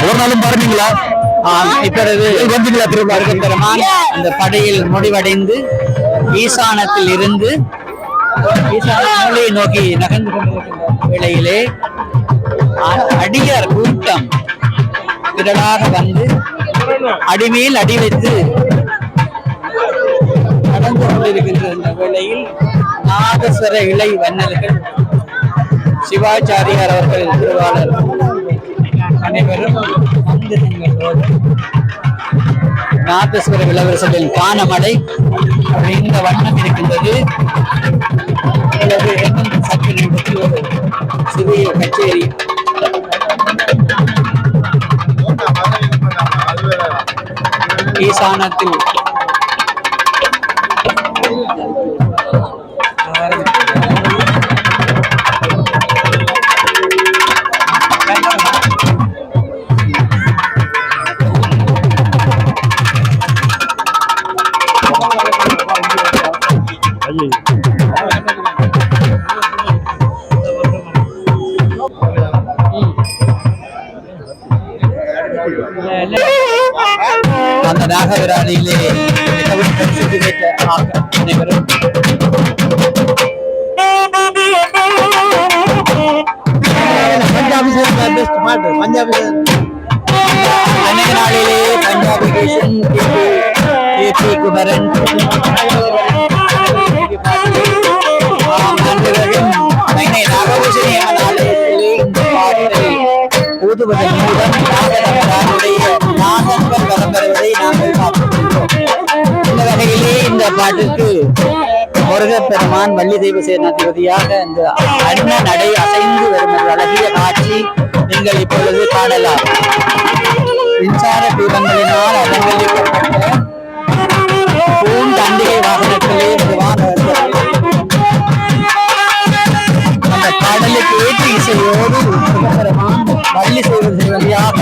ஒரு நாளும் பாருங்களா? இப்பொழுது வந்தீங்களா திருவிழா? பெருமான் அந்த படையில் முடிவடைந்து ஈசானத்தில் இருந்து ஈசான மூலையை நோக்கி நகர்ந்து கொண்டிருக்கின்ற வேளையிலே அடியார் கூட்டம் திரளாக வந்து அடிமேல் அடி வைத்து நடந்து கொண்டிருக்கின்ற இந்த வேளையில் நாதஸ்வர இலை வண்ணல்கள் சிவாச்சாரியார் அவர்கள் திருவாளர் அனைவரும் மந்திரங்களோடு நாதஸ்வர இளவரசர்களின் காணமடை இந்த வண்ணம் இருக்கின்றது. சற்று நிமிடத்தில் ஒரு சிறிய கச்சேரி ஈசானத்தில் அந்த நாகவிராணியிலே மிகவும் பிரசித்தி பெற்ற அனைவரும் அன்றைய நாளிலே பஞ்சாபி கேசன் கே.பி. குமரன் நாகபூஷணி ஆலயத்திலே இந்த பாட்டை ஊதுவதன் மூலம் நாகதம்பரானுடைய நாகங்கள் வரம் பெறுவதை நாங்கள் பார்க்கின்றோம். இந்த வகையிலே இந்த பாட்டிற்கு முருகப்பெருமான் வள்ளி தெய்வ சேனாதிபதியாக இந்த அன்ன நடை அசைந்து வரும் அழகிய காட்சி நீங்கள் இப்பொழுது காணலாம். மின்சார தீபங்களினால் அலங்கரிக்கப்பட்ட பூந்தண்டிகை வாகனத்திலே அந்த கடலுக்கு ஏற்ற இசையோடு முருகப்பெருமான் வள்ளி செய்வதாக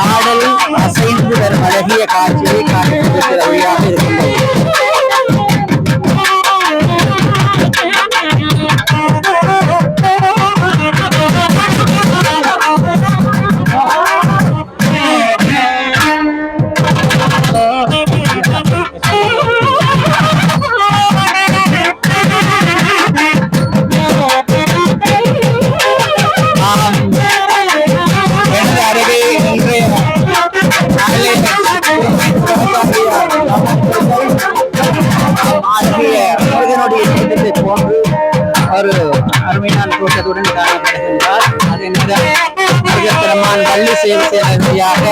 ஆடல் அசைந்து வரும் அழகிய காட்சியை காண்பிப்பதற்கு வழியாக இருக்கின்றது. ஒரு அருமையான கூட்டத்துடன் காணப்படுகின்றார். அதே நேரம் வள்ளி சேவை சேவையாக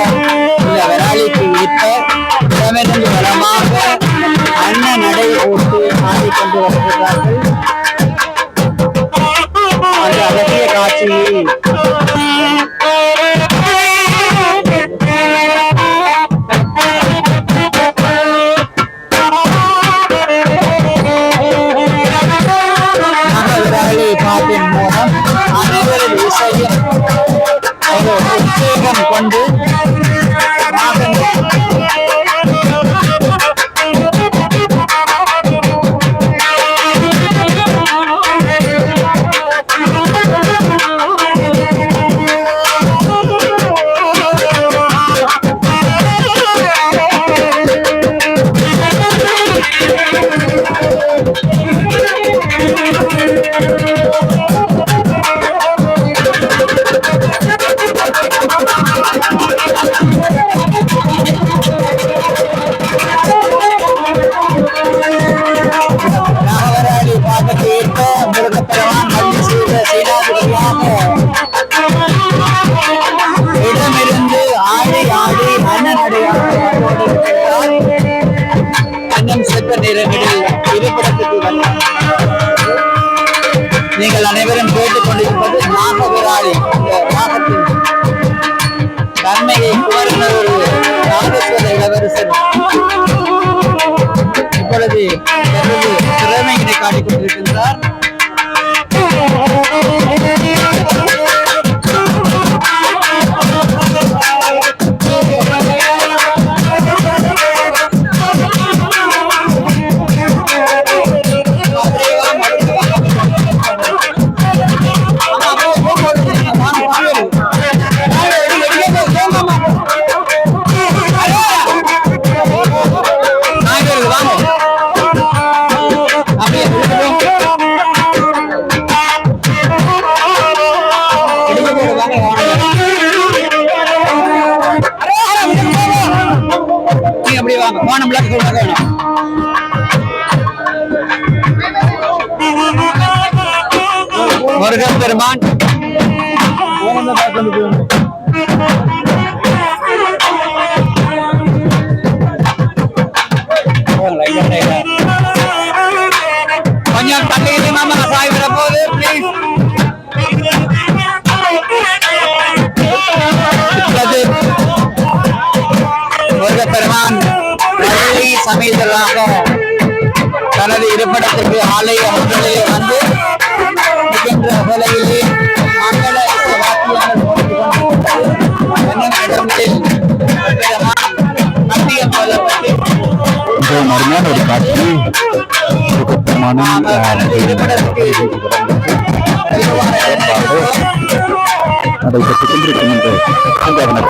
இந்த விராலிக்கு ஏற்ப இடமிருந்து வளமாக அன்ன நடை ஓட்டு ஆடிக்கொண்டு வருகிறார்கள். அந்த அழகிய காட்சியை பாட்டின் மூலம் அனைவரது இசையும் ஒரு உத்வேகம் கொண்டு இடமிருந்து ஆடி ஆடி அன்னம் செப்ப நிறங்களில் இருப்பிடத்துக்கு வந்தார். நீங்கள் அனைவரும் கேட்டுக் கொண்டிருப்பது நாகவிராலி. இந்த நாகத்தின் தன்மையை கோரின ஒரு நாகேஸ்வர இளவரசர் இப்பொழுது திறமையினை காட்டிக் கொண்டிருக்கின்றார். முருகப்பெருமான் கொஞ்சம் தள்ளிட்டு மாமா சாய் வர போகுது ப்ளீஸ். முருகப்பெருமான் வள்ளி சமேதராக தனது இருப்பிடத்திற்கு ஆலய முதலிலே வந்து இருக்கின்ற வேளையிலே மங்கள வாத்தியங்கள் அருமையான ஒரு காட்சி நடைபெற்றுக் கொண்டிருக்கின்ற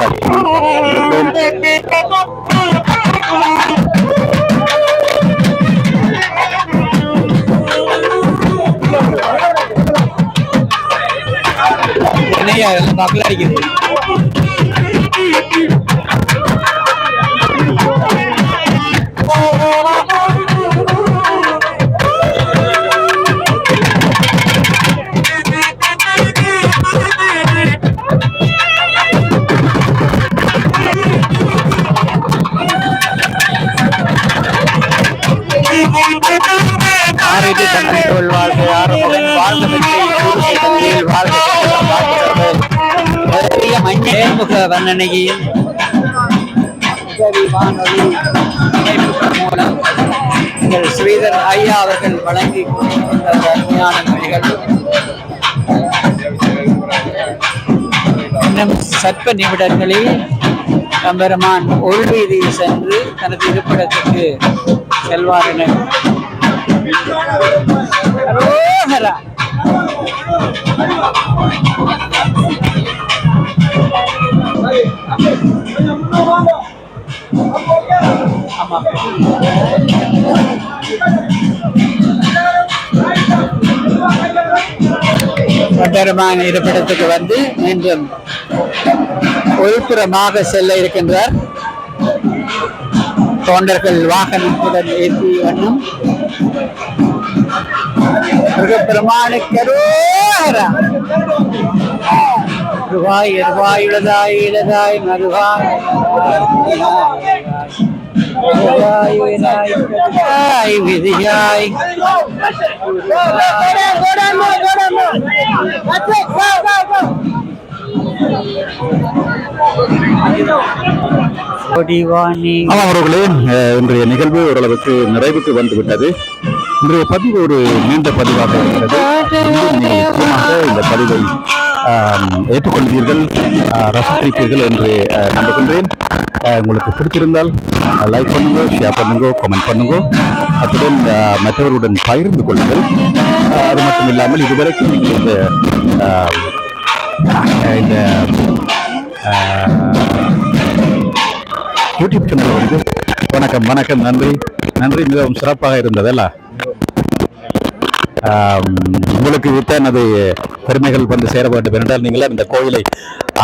காட்சி மக்கள் அடிக்குது. நேர்முக வர்ணனையில் வானொலி மூலம் எங்கள் ஸ்ரீதர் ஐயா அவர்கள் வழங்கி கொண்டிருக்கின்ற அருமையான நிகழ்வு இன்னும் சற்ப நிமிடங்களில் எம்பெருமான் உள்வீதியில் சென்று தனது இருப்பிடத்துக்கு செல்வார் என எம்பெருமான் இருப்பிடத்துக்கு வந்து மீண்டும் உள்புறமாக செல்ல இருக்கின்றார். தொண்டர்கள் வாகனத்துடன் ஏற்றி வண்ணம் முருகப்பெருமானுக்கு ரூபாய் ரூபாய் இழதாய் இழதாய் மருவாய் விதியாய் அவர்களே இன்றைய நிகழ்வு ஓரளவுக்கு நிறைவுக்கு வந்துவிட்டது. இன்றைய பதிவு ஒரு நீண்ட பதிவாக இருக்கிறது. இந்த பதிவை ஏற்றுக்கொள்வீர்கள், ரசிப்பீர்கள் என்று நம்புகின்றேன். உங்களுக்கு பிடித்திருந்தால் லைக் பண்ணுங்க, ஷேர் பண்ணுங்க, கமெண்ட் பண்ணுங்க, அத்துடன் மற்றவர்களுடன் பகிர்ந்து கொள்ளுங்கள். அது மட்டும் இல்லாமல் இதுவரைக்கும் நீங்கள் இந்த யூடியூப் சேனல் வந்து வணக்கம் வணக்கம் நன்றி நன்றி மிகவும் சிறப்பாக இருந்ததல்ல. உங்களுக்கு எனது பெருமைகள் வந்து சேர வேண்டும் என்றால் நீங்களும் இந்த கோயிலை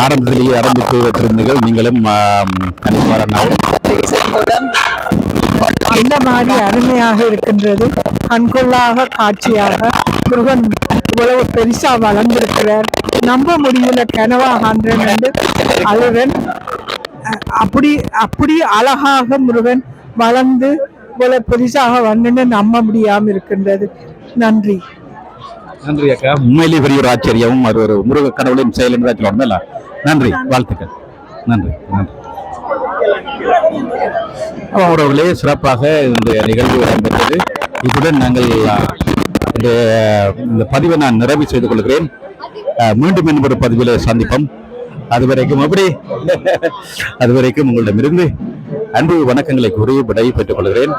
ஆரம்பத்திலேயே ஆரம்பித்து வைத்திருந்தீர்கள். நீங்களும் இந்த மாதிரி அருமையாக இருக்கின்றது. கண்கொள்ளாக காட்சியாக முருகன் இவ்வளவு பெருசா வளர்ந்திருக்கிறார். நம்ப முடியல கனவாகான்றன் என்று அழுவன். அப்படி அழகாக முருகன் வளர்ந்து இவ்வளவு பெருசாக வந்து நம்ப முடியாம இருக்கின்றது. நன்றி நன்றி அக்கா. உண்மையிலேயே பெரிய ஒரு ஆச்சரியமும் அது ஒரு முருக கடவுளின் செயல் என்று சொல்லணும்ல. நன்றி, வாழ்த்துக்கள். நன்றி நன்றி. அவர்களே சிறப்பாக இந்த நிகழ்வு இடம்பெற்றது. இத்துடன் நாங்கள் இந்த பதிவை நான் நிறைவு செய்து கொள்கிறேன். மீண்டும் இன்னொரு பதிவிலே சந்திப்போம். அதுவரைக்கும் உங்களிடமிருந்து அன்பு வணக்கங்களை கூறி விடை பெற்றுக் கொள்கிறேன்.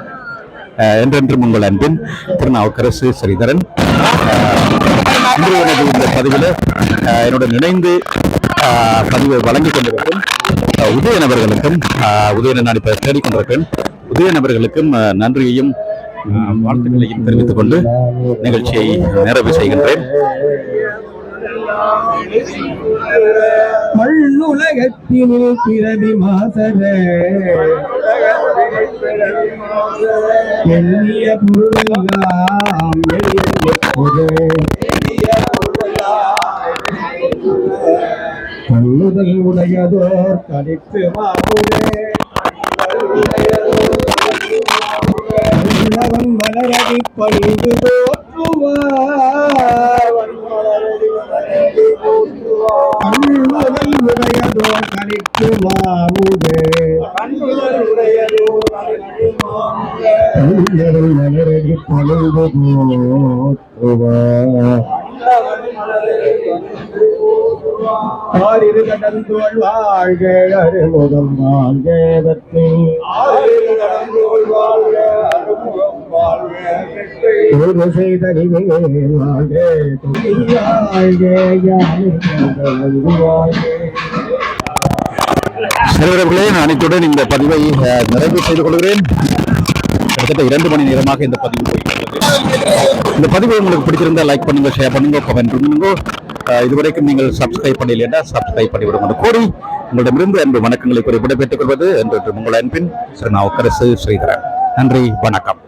என்றென்றும் உங்கள் அன்பின் திருநாவுக்கரசு ஸ்ரீதரன். இன்று எனது இந்த பதிவில் என்னுடன் இணைந்து பதிவை வழங்கிக் கொண்டிருக்கும் உதயன் அவர்களுக்கும், உதயன் நான் இப்ப தேடிக்கொண்டிருக்கிறேன், உதயன் அவர்களுக்கும் நன்றியையும் வாழ்த்துக்களையும் தெரிவித்துக் கொண்டு நிகழ்ச்சியை நிறைவு செய்கின்றேன். மண்ணுலகத்தினில் பிறவி மாசரே எண்ணிய பொருளெல்லாம் கண்ணுதல் உடையதோர் கலித்து மாவுரே உள்ளவன் மலரடி பணிந்து போற்றுவார் கண்ணுதல் உடையதோர் கலித்து மாவுரே மலரடி பணிந்து போற்றுவார் ஆறிரு கடந்தோள் வாழ்க அறுமுகம் வாழ்கே ஒரு செய்தறிவே வாழ்கே சிறுவர்களே, நான் இத்துடன் இந்த பதிவை நிறைவு செய்து கொள்கிறேன். கிட்டத்தட்ட 2 மணி நேரமாக இந்த பதிவு போய்கிறது. இந்த பதிவு உங்களுக்கு பிடிச்சிருந்தா லைக் பண்ணுங்க, ஷேர் பண்ணுங்க, கமெண்ட் பண்ணுங்க. இதுவரைக்கும் நீங்கள் சப்ஸ்கிரைப் பண்ணலைன்னா சப்ஸ்கிரைப் பண்ணிவிடுங்க கோரி உங்களிடமிருந்து அன்பு வணக்கங்களை குறிப்பிட பெற்றுக் கொள்வது என்று உங்கள் அன்பின் ஸ்ரீநாவுக்கரசு ஸ்ரீதரன். நன்றி, வணக்கம்.